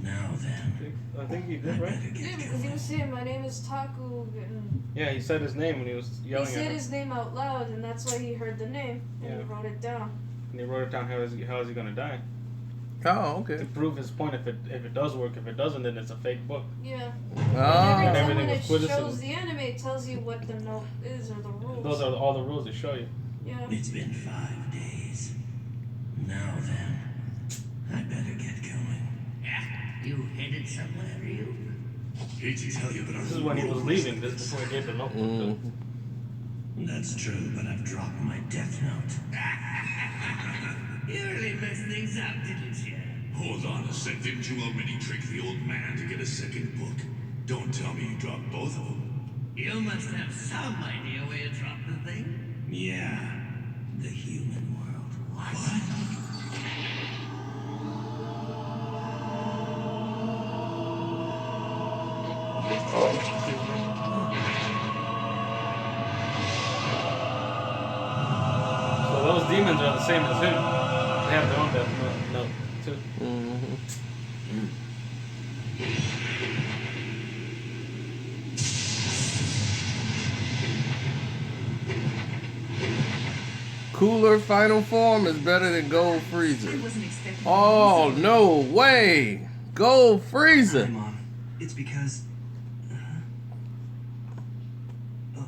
Now then. I think he did, right? Yeah, because he was saying, my name is Taku. And Yeah, he said his name when he was yelling he at said him. his name out loud, and that's why he heard the name, and he Yeah. wrote it down. And he wrote it down. How is he gonna die? Oh, okay. To prove his point, if it does work. If it doesn't, then it's a fake book. Yeah. Oh. And every time everything when was it criticism. shows the anime, it tells you what the note is or the rules. Those are all the rules they show you. Yeah. It's been 5 days. Now then, I better get going. You headed somewhere, you? Hate to tell you, but This is when he was leaving. This is before he gave the notebook. That's true, but I've dropped my death note. You really messed things up, didn't you? Hold on a sec. Didn't you already trick the old man to get a second book? Don't tell me you dropped both of them. You must have some idea where you dropped the thing. Yeah, the human world. What? So those demons are the same as him. They have their own death note too. Cooler final form is better than Gold Freezer. I wasn't expecting Oh, no way. Gold Freezer. Hi, Mom. It's because... Oh,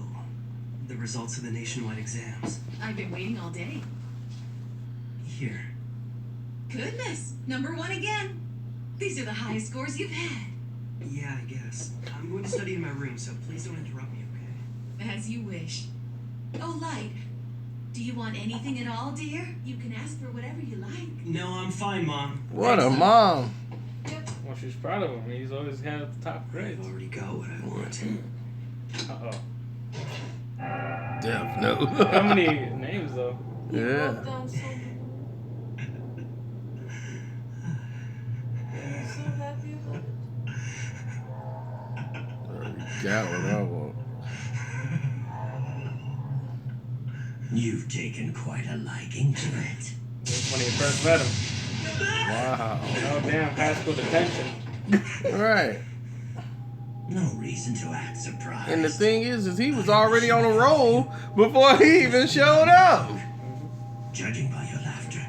the results of the nationwide exams. I've been waiting all day. Here. Goodness, #1 again. These are the highest scores you've had. Yeah, I guess. I'm going to study in my room, so please don't interrupt me, okay? As you wish. Oh, Light, do you want anything at all, dear? You can ask for whatever you like. No, I'm fine, Mom. What a mom. Well, she's proud of him. He's always had the top grades. I've already got what I want. Uh-oh. Death note. How many names, though? Yeah. Down so I'm so happy about it. Got what I want. You've taken quite a liking to it. That's when he first met him. Wow. Oh, damn. High school detention. Right. No reason to act surprised. And the thing is he was already on a roll before he even showed up. Judging by your laughter,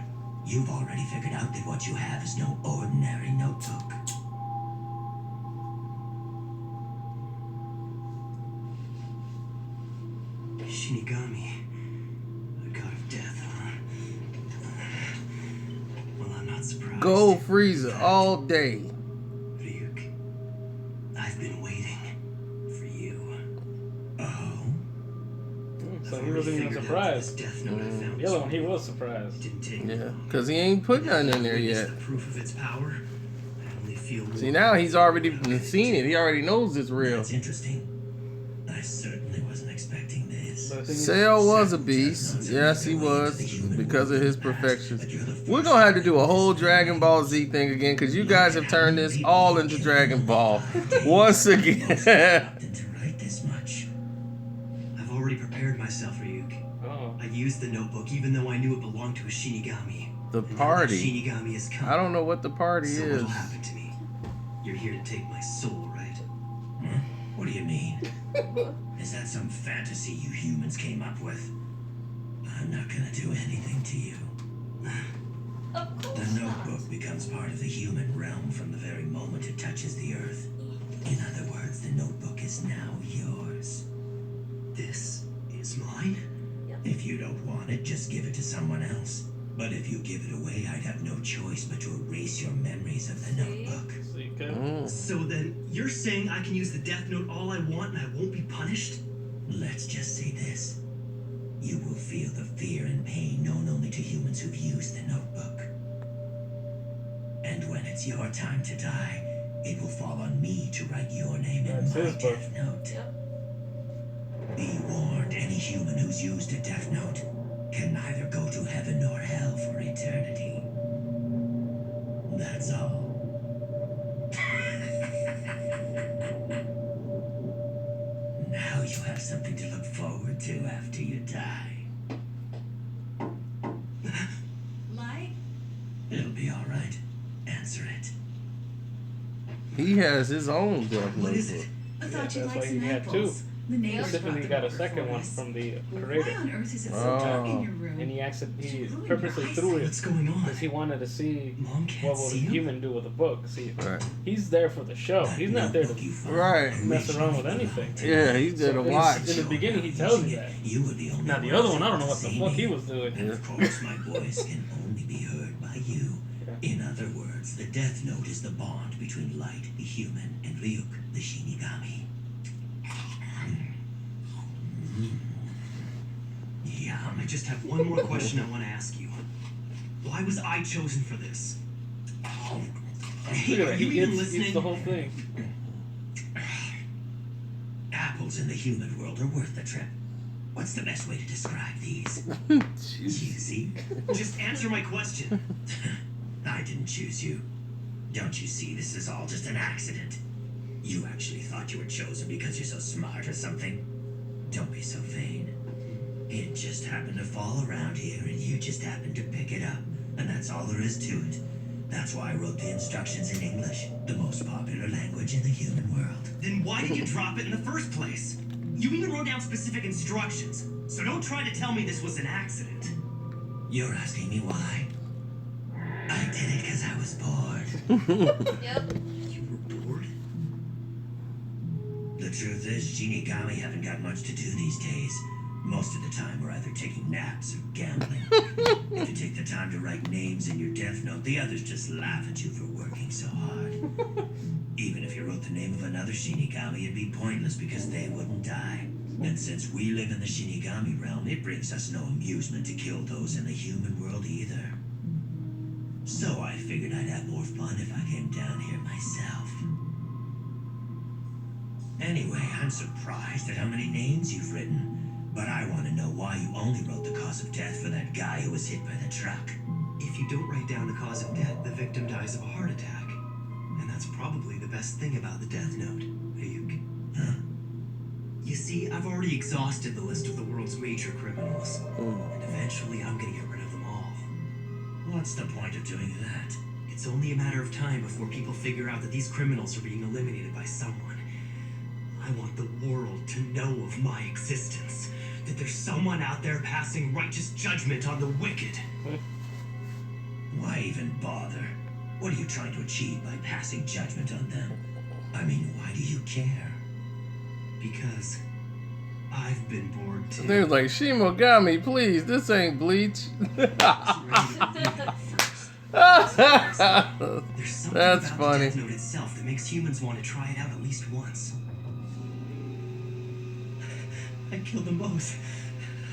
you've already figured out that what you have is no ordinary notebook. Shinigami. The god of death, huh? Well, I'm not surprised. Gold Freezer all day. Ryuk, I've been waiting for you. Oh? So he wasn't even surprised. Death note I found. The other one, he was surprised. Didn't take Yeah, because he ain't put nothing in there yet. the proof of its power. I only feel See, now he's already seen it. He already knows it's real. That's interesting. I certainly wasn't expecting this. Cell was a beast. Yes, he was, because of his perfections. We're going to have to do a whole Dragon Ball Z thing again, because you guys have turned this all into Dragon Ball. Once again. I've already prepared myself, Ryuk. Oh. I used the notebook even though I knew it belonged to a Shinigami. The And now that party. Shinigami has come. I don't know what the party So is. what'll happen to me? You're here to take my soul, right? What do you mean? Is that some fantasy you humans came up with? I'm not gonna do anything to you. The notebook becomes part of the human realm from the very moment it touches the earth. In other words, the notebook is now yours. This is mine? If you don't want it, just give it to someone else. But if you give it away, I'd have no choice but to erase your memories of the notebook. So then, you're saying I can use the Death Note all I want and I won't be punished? Let's just say this. You will feel the fear and pain known only to humans who've used the notebook. And when it's your time to die, it will fall on me to write your name in my Death Note. Be warned, any human who's used a Death Note can neither go to heaven nor hell for eternity. That's all. Now you have something to look forward to after you die. Light? It'll be all right. answer it. He has his own death What is notebook. it? I Yeah, thought you that's liked why he some had two. apples. The neighbors Specifically, brought got a them second for one us. from the Why creator. on earth is it so dark in your room? And he Ruined purposely your threw it. What's going on? Because he wanted to see what will see the him? human do with the book. See, Right. he's there for the show. He's not there to Right. mess around with anything. Yeah, he's there to watch. In the beginning, he tells you that. You were the only Now the ones other one, I don't know able what to the see fuck me. he was doing. And of course, my voice can only be heard by you. In other words, the Death Note is the bond between Light, the human, and Ryuk, the Shinigami. I just have one more question I want to ask you. Why was I chosen for this? Hey, Look are at you that. even He listening? eats the whole thing. Apples in the human world are worth the trip. What's the best way to describe these? Juicy. Just answer my question. I didn't choose you. Don't you see this is all just an accident? You actually thought you were chosen because you're so smart or something? Don't be so vain. It just happened to fall around here and you just happened to pick it up. And that's all there is to it. That's why I wrote the instructions in English, the most popular language in the human world. Then why did you drop it in the first place? You even wrote down specific instructions. So don't try to tell me this was an accident. You're asking me why? I did it because I was bored. Yep. You were bored? The truth is, Shinigami haven't got much to do these days. Most of the time, we're either taking naps or gambling. If you take the time to write names in your death note, the others just laugh at you for working so hard. Even if you wrote the name of another Shinigami, it'd be pointless because they wouldn't die. And since we live in the Shinigami realm, it brings us no amusement to kill those in the human world either. So I figured I'd have more fun if I came down here myself. Anyway, I'm surprised at how many names you've written. But I want to know why you only wrote the cause of death for that guy who was hit by the truck. If you don't write down the cause of death, the victim dies of a heart attack. And that's probably the best thing about the Death Note, Ryuk. Huh? You see, I've already exhausted the list of the world's major criminals. And eventually I'm gonna get rid of them all. What's the point of doing that? It's only a matter of time before people figure out that these criminals are being eliminated by someone. I want the world to know of my existence. That there's someone out there passing righteous judgment on the wicked. Why even bother? What are you trying to achieve by passing judgment on them? I mean, why do you care? Because I've been bored too. They're like, Shimogami, please, this ain't Bleach. That's funny. Death Note itself that makes humans want to try it out at least once. I killed them both.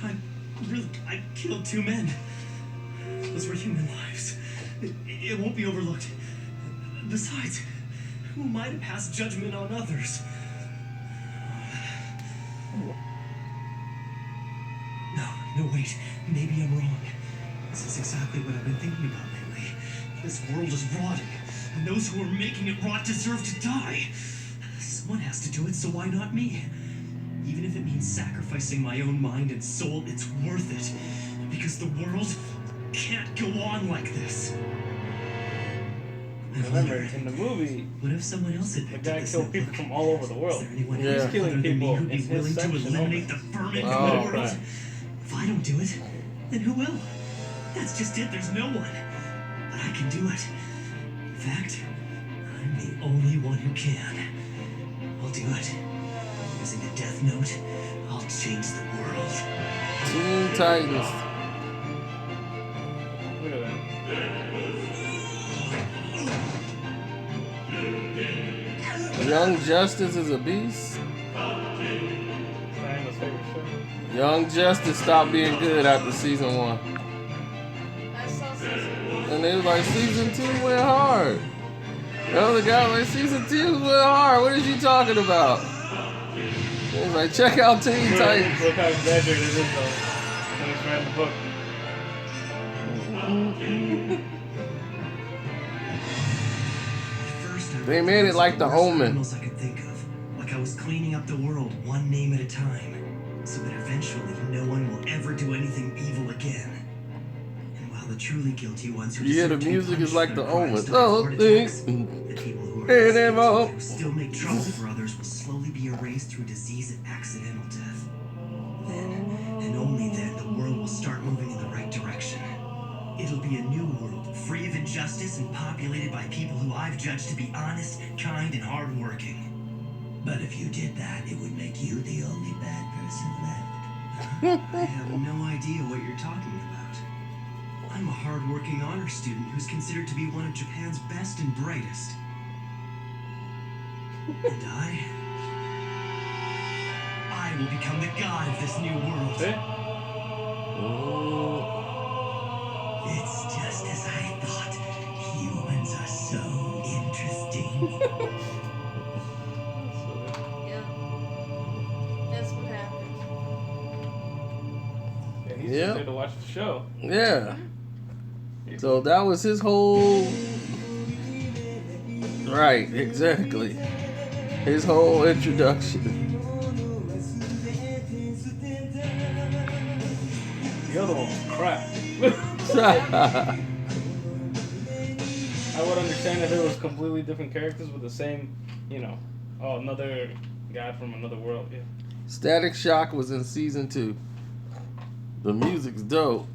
I killed two men. Those were human lives. It won't be overlooked. Besides, who am I to pass judgment on others? No, wait. Maybe I'm wrong. This is exactly what I've been thinking about lately. This world is rotting, and those who are making it rot deserve to die. Someone has to do it, so why not me? Even if it means sacrificing my own mind and soul, it's worth it. Because the world can't go on like this. Remember, in the movie, What if someone else had the picked guy this killed notebook? people from all over the world. Is there anyone Yeah. else He's killing other than me people who'd in be his willing to section eliminate only. the vermin Oh, from the world? right. If I don't do it, then who will? That's just it, there's no one. But I can do it. In fact, I'm the only one who can. I'll do it. Using the Death Note, I'll change the world. Teen Titans. Look at that. Young Justice is a beast. Diana's favorite show. Young Justice stopped being good after season 1. I saw season 1. And they was like, season 2 went hard. The other guy was like, season 2 went hard. What is you talking about? He was like, check out Teen Titans. Look how exaggerated it is, though. When he's writing the book. They made it like The Omen. Criminals I could think of, like I was cleaning up the world one name at a time, so that eventually no one will ever do anything evil again. And while While the truly guilty ones who You hear the deserve to be music is punished like for the their crimes Omen. die of Oh, heart attacks, the people who are less guilty anymore. who still make trouble for others will slowly be erased through disease and accidental death. Then, and only then, the world will start moving in the right direction. It'll be a new world, free of injustice and populated by people who I've judged to be honest, kind, and hardworking. But if you did that, it would make you the only bad person left. I have no idea what you're talking about. I'm a hardworking honor student who's considered to be one of Japan's best and brightest. And I will become the god of this new world. It's just as I thought. Humans are so interesting. Yep. That's what happened. And he's Yep. just there to watch the show. Yeah. So that was his whole. Right, exactly. His whole introduction. The other one was crap. I would understand if it was completely different characters with the same, another guy from another world. Yeah. Static Shock was in season 2. The music's dope.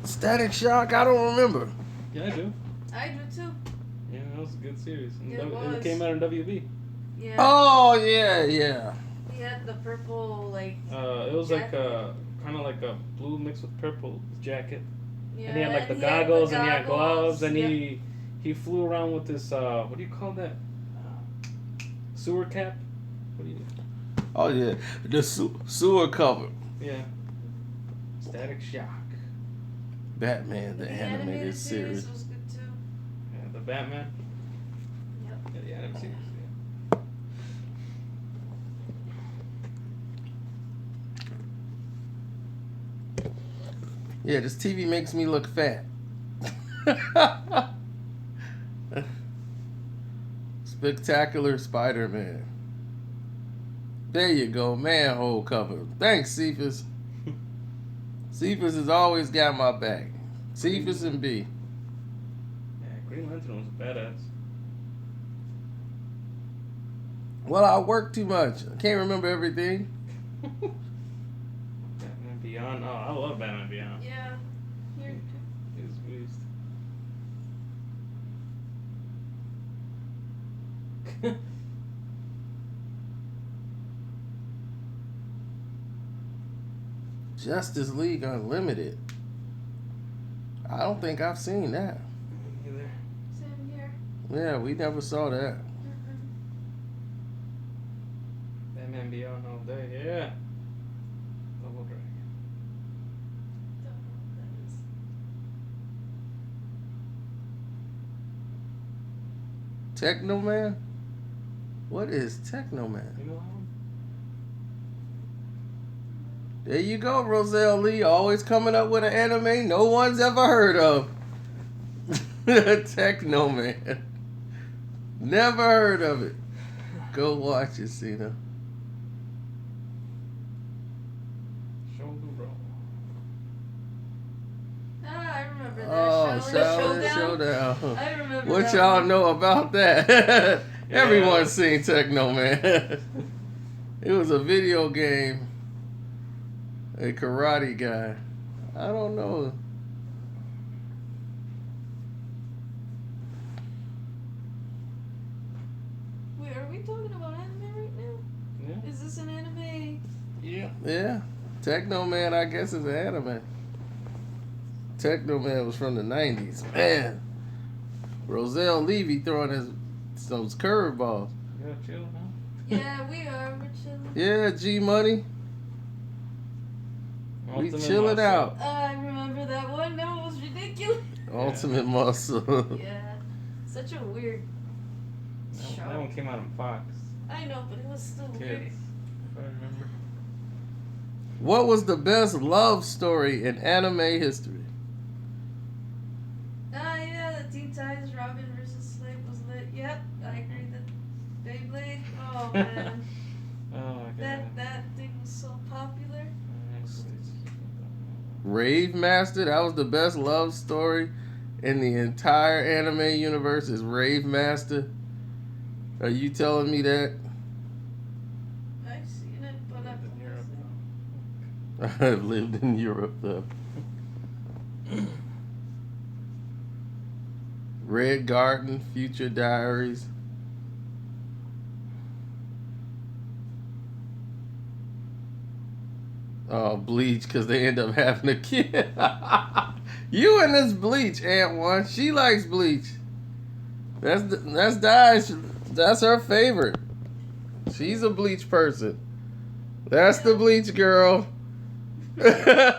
Static Shock, I don't remember. Yeah, I do. I do too. Yeah, that was a good series. And Yeah, it it was. came out in WB. Yeah. Oh, yeah. He had the purple, like. It was jacket. like kind of like a blue mixed with purple jacket. Yeah, And he had like the and he had the goggles and he had goggles, gloves and yeah. he flew around with this what do you call that? Sewer cap? What do you? Oh, yeah. The sewer cover. Yeah. Static Shock. Batman, the animated series. was good too. Yeah, the Batman. Yep. Yeah, the animated series. Yeah, this TV makes me look fat. Spectacular Spider-Man. There you go, manhole cover. Thanks, Cephas. Cephas has always got my back. Cephas and B. Yeah, Green Lantern was a badass. Well, I work too much. I can't remember everything. Batman Beyond. Oh, I love Batman Beyond. Yeah. Here too. He was a beast. Justice League Unlimited. I don't think I've seen that. Either. Same here. Yeah, we never saw that. Batman Beyond all day. Yeah. Double Dragon. Don't know what that is. Techno Man? What is Techno Man? You know that one? There you go, Roselle Lee, always coming up with an anime no one's ever heard of. Techno Man. Never heard of it. Go watch it, Cena. Ah, I remember that. Oh, Shaolin Showdown. I remember What that y'all one. know about that? Everyone's seen Techno Man. It was a video game. A karate guy. I don't know. Wait, are we talking about anime right now? Yeah. Is this an anime? Yeah. Techno Man, I guess, is an anime. Techno Man was from the 90s. Man. Roselle Levy throwing those curveballs. You gotta chill, huh? Yeah, we are. We're chilling. Yeah, G Money. We Ultimate chilling Muscle. out. I remember that one. That was ridiculous. Ultimate Muscle. Yeah. Such a weird show. That one came out on Fox. I know, but it was still weird. Kids, if I remember. What was the best love story in anime history? Yeah, the Teen Titans Robin versus Slade was lit. Yep, I agree that Beyblade. Oh man. Rave Master? That was the best love story in the entire anime universe is Rave Master? Are you telling me that? I've seen it, but I've I've lived in Europe though. Red Garden, Future Diaries. Oh, Bleach, because they end up having a kid. You and this Bleach, Aunt One. She likes Bleach. That's Di's. That's her favorite. She's a Bleach person. That's the Bleach girl. Yeah.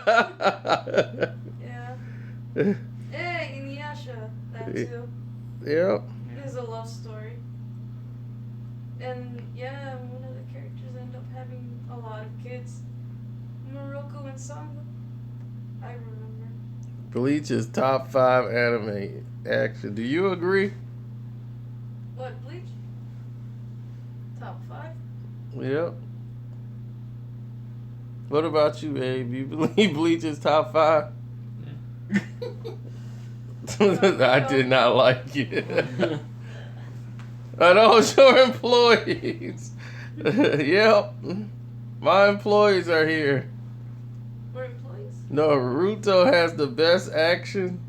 Hey, Inuyasha. That too. Yep. There's a love story. And yeah, one of the characters end up having a lot of kids. Muroko and Sanga. I remember. Bleach is top 5 anime action. Do you agree? What, Bleach? Top 5? Yep. What about you, Abe? You believe Bleach is top 5? I did not like it. I know it's your employees. Yep. My employees are here. We're employees? No, Naruto has the best action.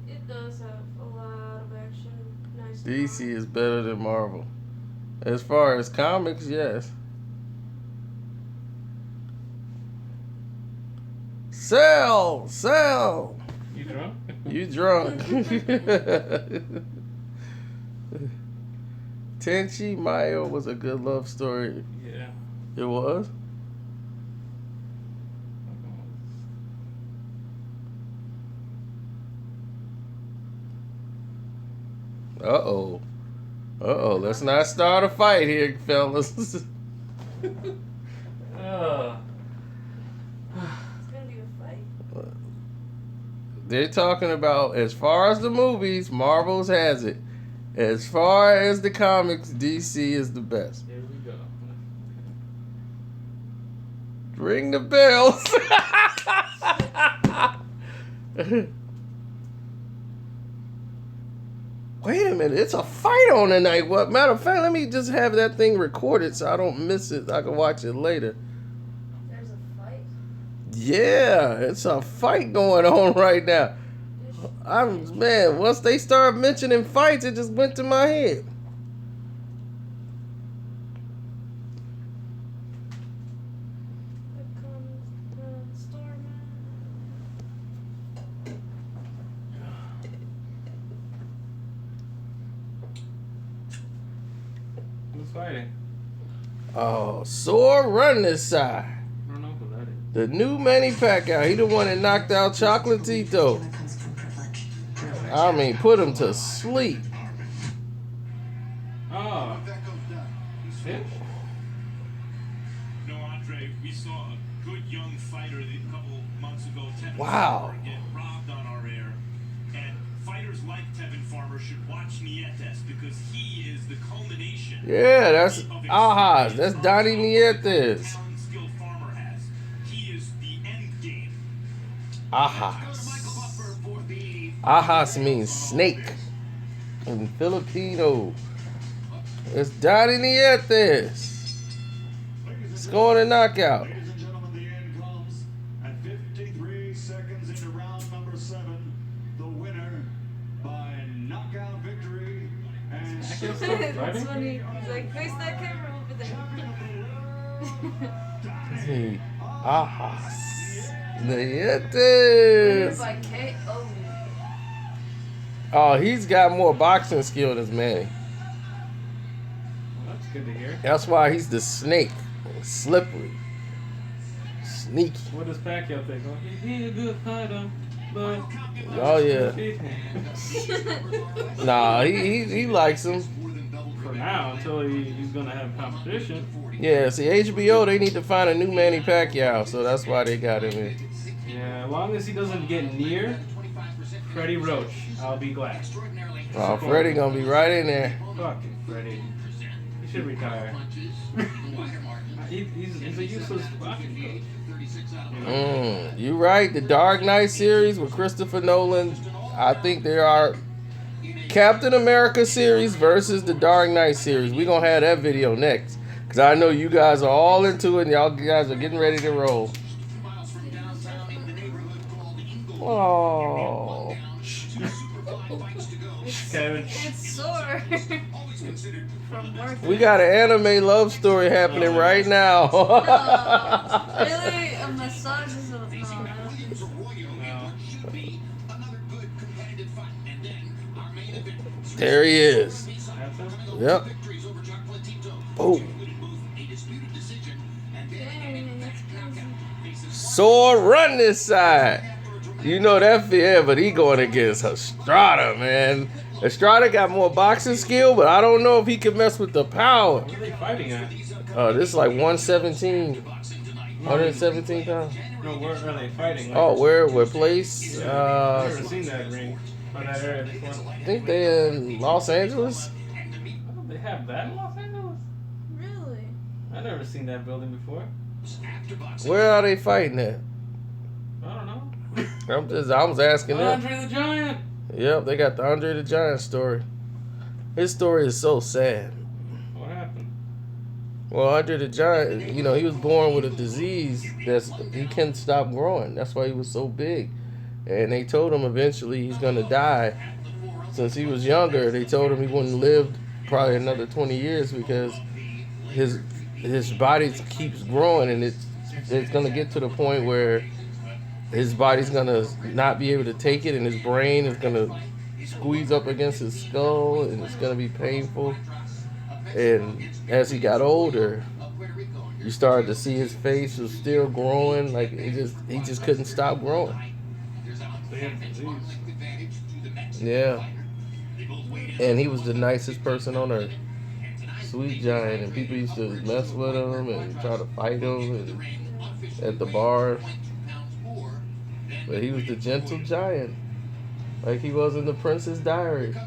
It does have a lot of action. Nice. DC is better than Marvel. As far as comics, yes. Sell! You drunk? You drunk. Tenchi Mayo was a good love story. Yeah. It was? Uh-oh. Uh-oh. Let's not start a fight here, fellas. It's gonna be a fight. They're talking about, as far as the movies, Marvel's has it. As far as the comics, DC is the best. Here we go. Ring the bells. Wait a minute, it's a fight on tonight. What matter of fact, let me just have that thing recorded so I don't miss it. I can watch it later. There's a fight? Yeah, it's a fight going on right now. Man, once they started mentioning fights, it just went to my head. Who's fighting? Oh, sore run this side. I don't know who that is. The new Manny Pacquiao. He the one that knocked out Chocolatito. I mean, put him to sleep. Oh. Fish? No, Andre, we saw a good young fighter a couple months ago, Tevin Wow. Farmer, get robbed on our air. And fighters like Tevin Farmer should watch Nietes because he is the culmination. Yeah, that's Ajas. That's Donnie Nietes. Skill Farmer has. He is the end game. Ajas. Ajas means snake in Filipino. It's Donnie Nietes. Scoring a knockout. Ladies and gentlemen, the end comes at 53 seconds into round number 7. The winner by knockout victory and That's funny. He's like, face that camera over there. Ajas. Nietes. By KO. Oh, he's got more boxing skill than Manny. Well, that's good to hear. That's why he's the snake. Slippery. Sneaky. What does Pacquiao think? Oh, he's a good fighter, but... Oh, yeah. Nah, he likes him. For now, until he's going to have competition. Yeah, see, HBO, they need to find a new Manny Pacquiao, so that's why they got him in. Yeah, as long as he doesn't get near Freddie Roach, I'll be glad. Oh, Freddie gonna be right in there. Fucking Freddie. He should retire. He's a useless boxing coach. You right. The Dark Knight series with Christopher Nolan. I think there are Captain America series versus the Dark Knight series. We're going to have that video next. Because I know you guys are all into it and y'all guys are getting ready to roll. Oh. It's sore. From work. We got an anime love story happening right now. Really? A massage is a... No, I don't think so. There he is. Yep. Oh. Sword run this side. You know that, yeah, but he going against Estrada, man. Estrada got more boxing skill, but I don't know if he can mess with the power. What are they fighting at? This is like 117. 117 pounds. No, where are they fighting? Like, Oh, where place? I've never seen that ring or that area before. I think they in Los Angeles. Oh, they have that in Los Angeles? Really? I've never seen that building before. Where are they fighting at? I don't know. I was asking them. Andre the Giant. Yep, they got the Andre the Giant story. His story is so sad. What happened? Well, Andre the Giant, you know, he was born with a disease he can't stop growing. That's why he was so big. And they told him eventually he's gonna die. Since he was younger, they told him he wouldn't live probably another 20 years because his body keeps growing, and it's gonna get to the point where his body's gonna not be able to take it, and his brain is gonna squeeze up against his skull, and it's gonna be painful. And as he got older, you started to see his face was still growing, like he just couldn't stop growing. Yeah. And he was the nicest person on earth. Sweet giant, and people used to mess with him and try to fight him at the bar. But he was the gentle giant, like he was in The Princess Diary. Yeah,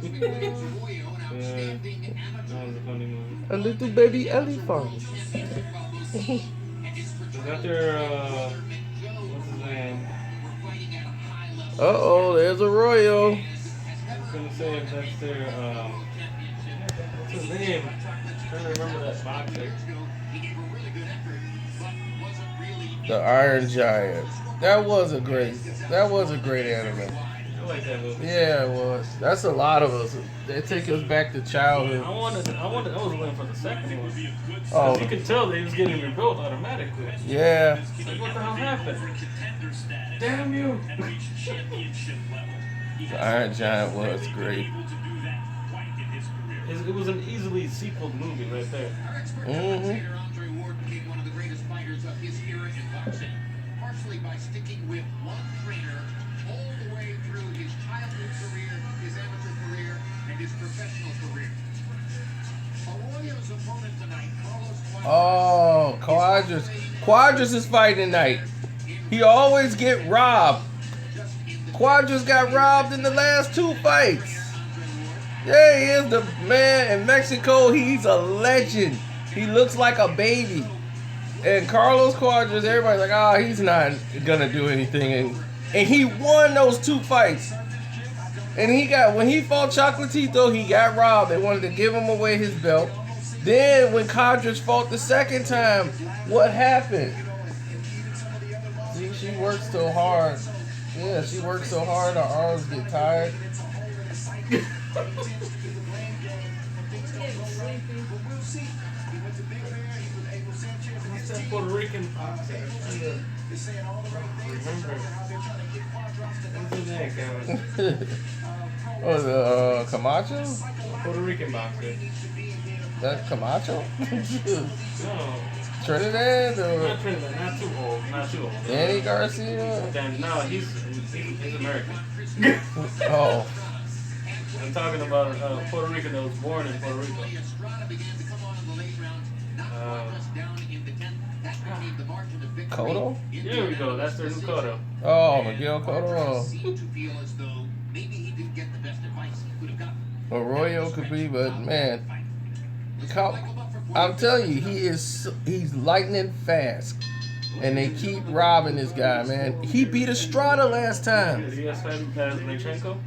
that was a funny movie. A little baby elephant. Is that their, what's his name? Uh-oh, there's Arroyo. I was gonna say if that's their, what's his name? I'm trying to remember that boxer. The Iron Giant. That was a great anime. I like that movie. Yeah, it was. That's a lot of us. They take us back to childhood. I was waiting for the second one. Oh. You could tell they was getting rebuilt automatically. Yeah. Like, what the hell happened? Damn you! The Iron Giant was great. It was an easily sequeled movie right there. Mm-hmm. Partially by sticking with one trainer all the way through his childhood career, his amateur career, and his professional career. Arroyo's opponent tonight, Carlos Oh, Quadras is fighting tonight. He always get robbed. Quadras got robbed in the last two fights. Yeah, he is the man in Mexico. He's a legend. He looks like a baby. And Carlos Quadras, everybody's like, he's not gonna do anything. And he won those two fights. And when he fought Chocolatito, he got robbed. They wanted to give him away his belt. Then when Quadras fought the second time, what happened? See, she works so hard. Yeah, she works so hard, her arms get tired. What's that Puerto Rican boxer? Remember? What's his name, Kevin? Oh, Camacho? Puerto Rican boxer. That Camacho? No. Trinidad? Or? Not Trinidad, not too old. Danny Garcia? No, he's American. Oh. I'm talking about a Puerto Rican that was born in Puerto Rico. Cotto? There we go, that's their new Cotto. Oh, Miguel Cotto. Arroyo could be, but man, I'm telling you, he's lightning fast. And they keep robbing this guy, man. He beat Estrada last time. Is he as fast as Lomachenko?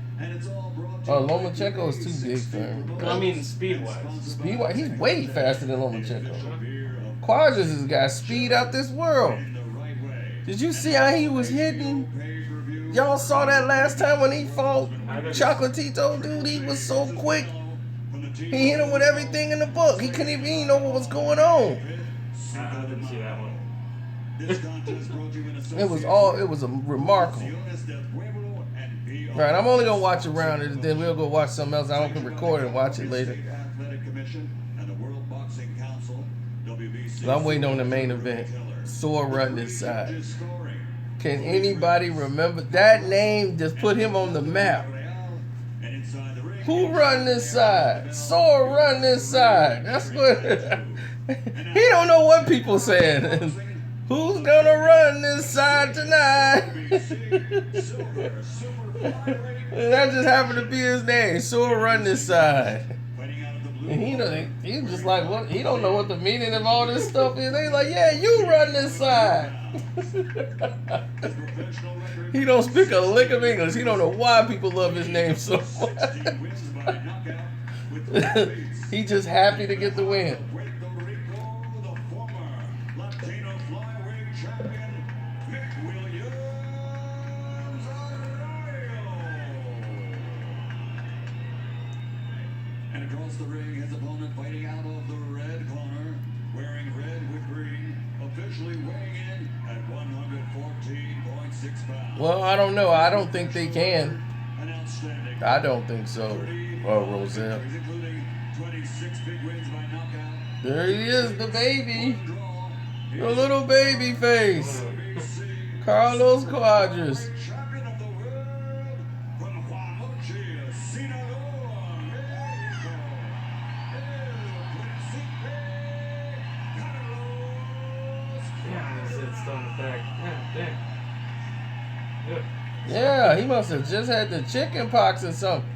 Lomachenko is too big for him. No, I mean speed-wise. Speed-wise, he's way faster than Lomachenko. Quadras has got speed out this world. Did you see how he was hitting? Y'all saw that last time when he fought Chocolatito, dude. He was so quick. He hit him with everything in the book. He couldn't even know what was going on. I didn't see that one. It was remarkable. Right, I'm only gonna watch around it, and then we'll go watch something else. I don't can record it and watch it later. I'm waiting on the main event. Sore run this side. Can anybody remember that name? Just put him on the map. Who run this side? Sore run this side. That's what. He don't know what people saying. Who's gonna run this side tonight? That just happened to be his name. Sore run this side. And he's just like, what? He don't know what the meaning of all this stuff is. They like, yeah, you run this side. He don't speak a lick of English. He don't know why people love his name so much. He just happy to get the win. And across the ring, his opponent fighting out of the red corner, wearing red with green, officially weighing in at 114.6 pounds. Well, I don't know. I don't think they can. I don't think so. Oh, Roselle. There he is, the baby. The little baby face. Carlos Quadras. Yeah, he must have just had the chicken pox or something.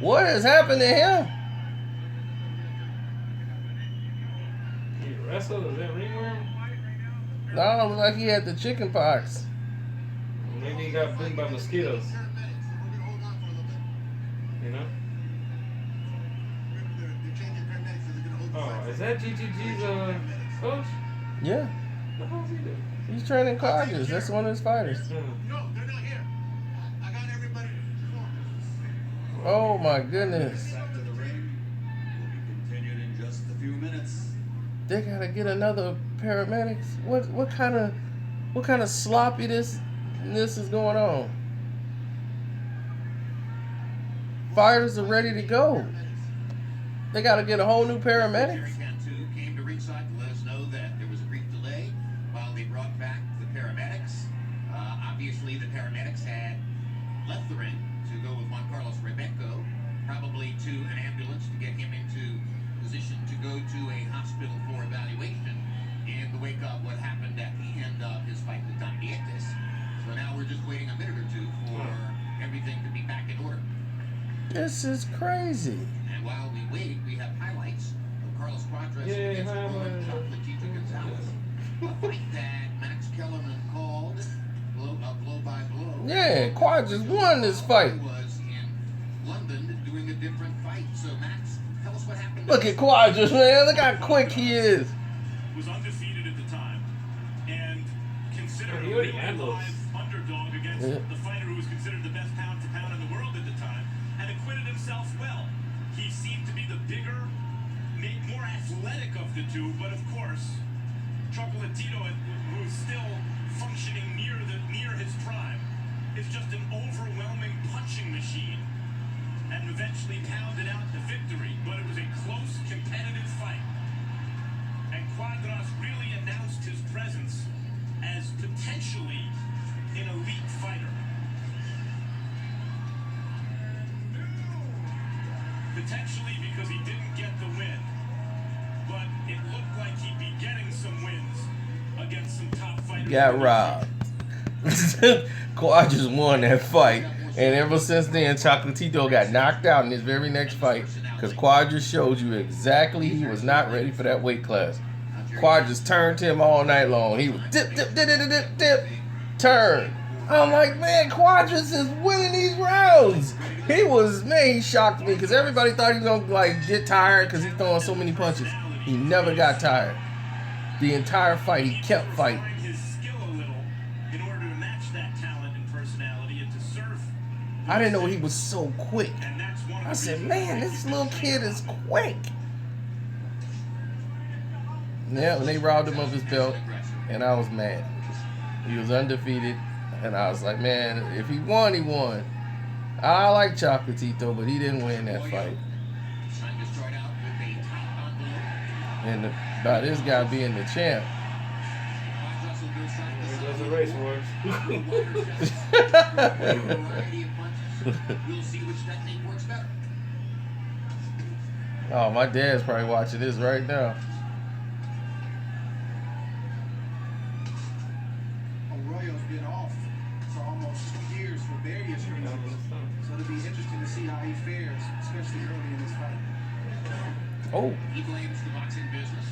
What has happened to him? He wrestled? Is that ringworm? No, it looked like he had the chicken pox. Maybe he got bitten by mosquitoes. You know? Oh, is that GGG's coach? Yeah. What the hell is he doing? He's training Quadras. That's one of his fighters. Oh my goodness. They gotta get another paramedics. What kind of sloppiness is going on? Fighters are ready to go. They gotta get a whole new paramedics. Came to ringside to let us know that there was a brief delay while they brought back the paramedics. Obviously, the paramedics had left the ring to go with Juan Carlos Rebecco, probably to an ambulance to get him into position to go to a hospital for evaluation in the wake of what happened at the end of his fight with Don Nietes. So now we're just waiting a minute or two for everything to be back in order. This is crazy. And while we wait, we have highlights of Carlos Quadras against Chocolatito Gonzalez. A fight that Max Kellerman called blow by blow. Yeah, Quadras won this fight. Was in London doing a different fight. So Max, tell us what happened. Look at Quadras, man. Look how quick he is. Was undefeated at the time, and considered he a already real had those. live underdog against the fighter who was considered the best pound for pound in the world at the time, and acquitted himself well. He seemed to be the bigger, more athletic of the two, but of course, Chocolatito, who's still functioning near his prime, is just an overwhelming punching machine, and eventually pounded out the victory. But it was a close, competitive fight, and Quadras really announced his presence as potentially an elite fighter. Potentially because he didn't get the win, but it looked like he'd be getting some wins against some top fighters. Got robbed. Quadras won that fight, and ever since then, Chocolatito got knocked out in his very next fight. Because Quadras showed you exactly he was not ready for that weight class. Quadras turned him all night long. He was dip, dip, dip, dip, dip, dip, turn. I'm like, man, Quadras is winning these rounds. He was, man, he shocked me because everybody thought he was going to like get tired because he's throwing so many punches. He never got tired. The entire fight, he kept fighting. I didn't know he was so quick. I said, man, this little kid is quick. Yeah, when they robbed him of his belt, and I was mad. He was undefeated, and I was like, man, if he won, he won. I like Chocolatito, but he didn't win that fight. And by this guy being the champ. There's a race wars. Oh, my dad's probably watching this right now. Arroyo's been off for almost 2 years for various reasons, so it'll be interesting to see how he fares, especially early in this fight. Oh. He blames the boxing business,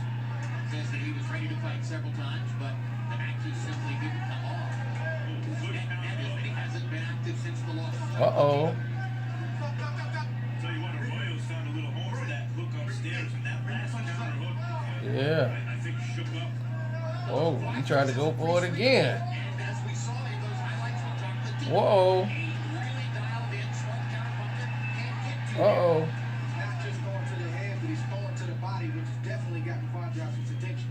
says that he was ready to fight several times, but the matches simply didn't come off. And he hasn't been active since the loss. Uh-oh. Tell you what, Arroyo found a little home for that hook upstairs, and that last counter hook. Yeah. I think shook up. Whoa, he tried to go for it again. Whoa. Uh-oh. He's not just going to the head, but he's going to the body, which has definitely gotten Quadras' attention.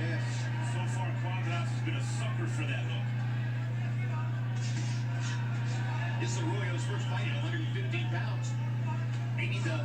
Yes. So far, Quadras has been a sucker for that hook. This is Arroyo's first fight at 115 pounds. Maybe the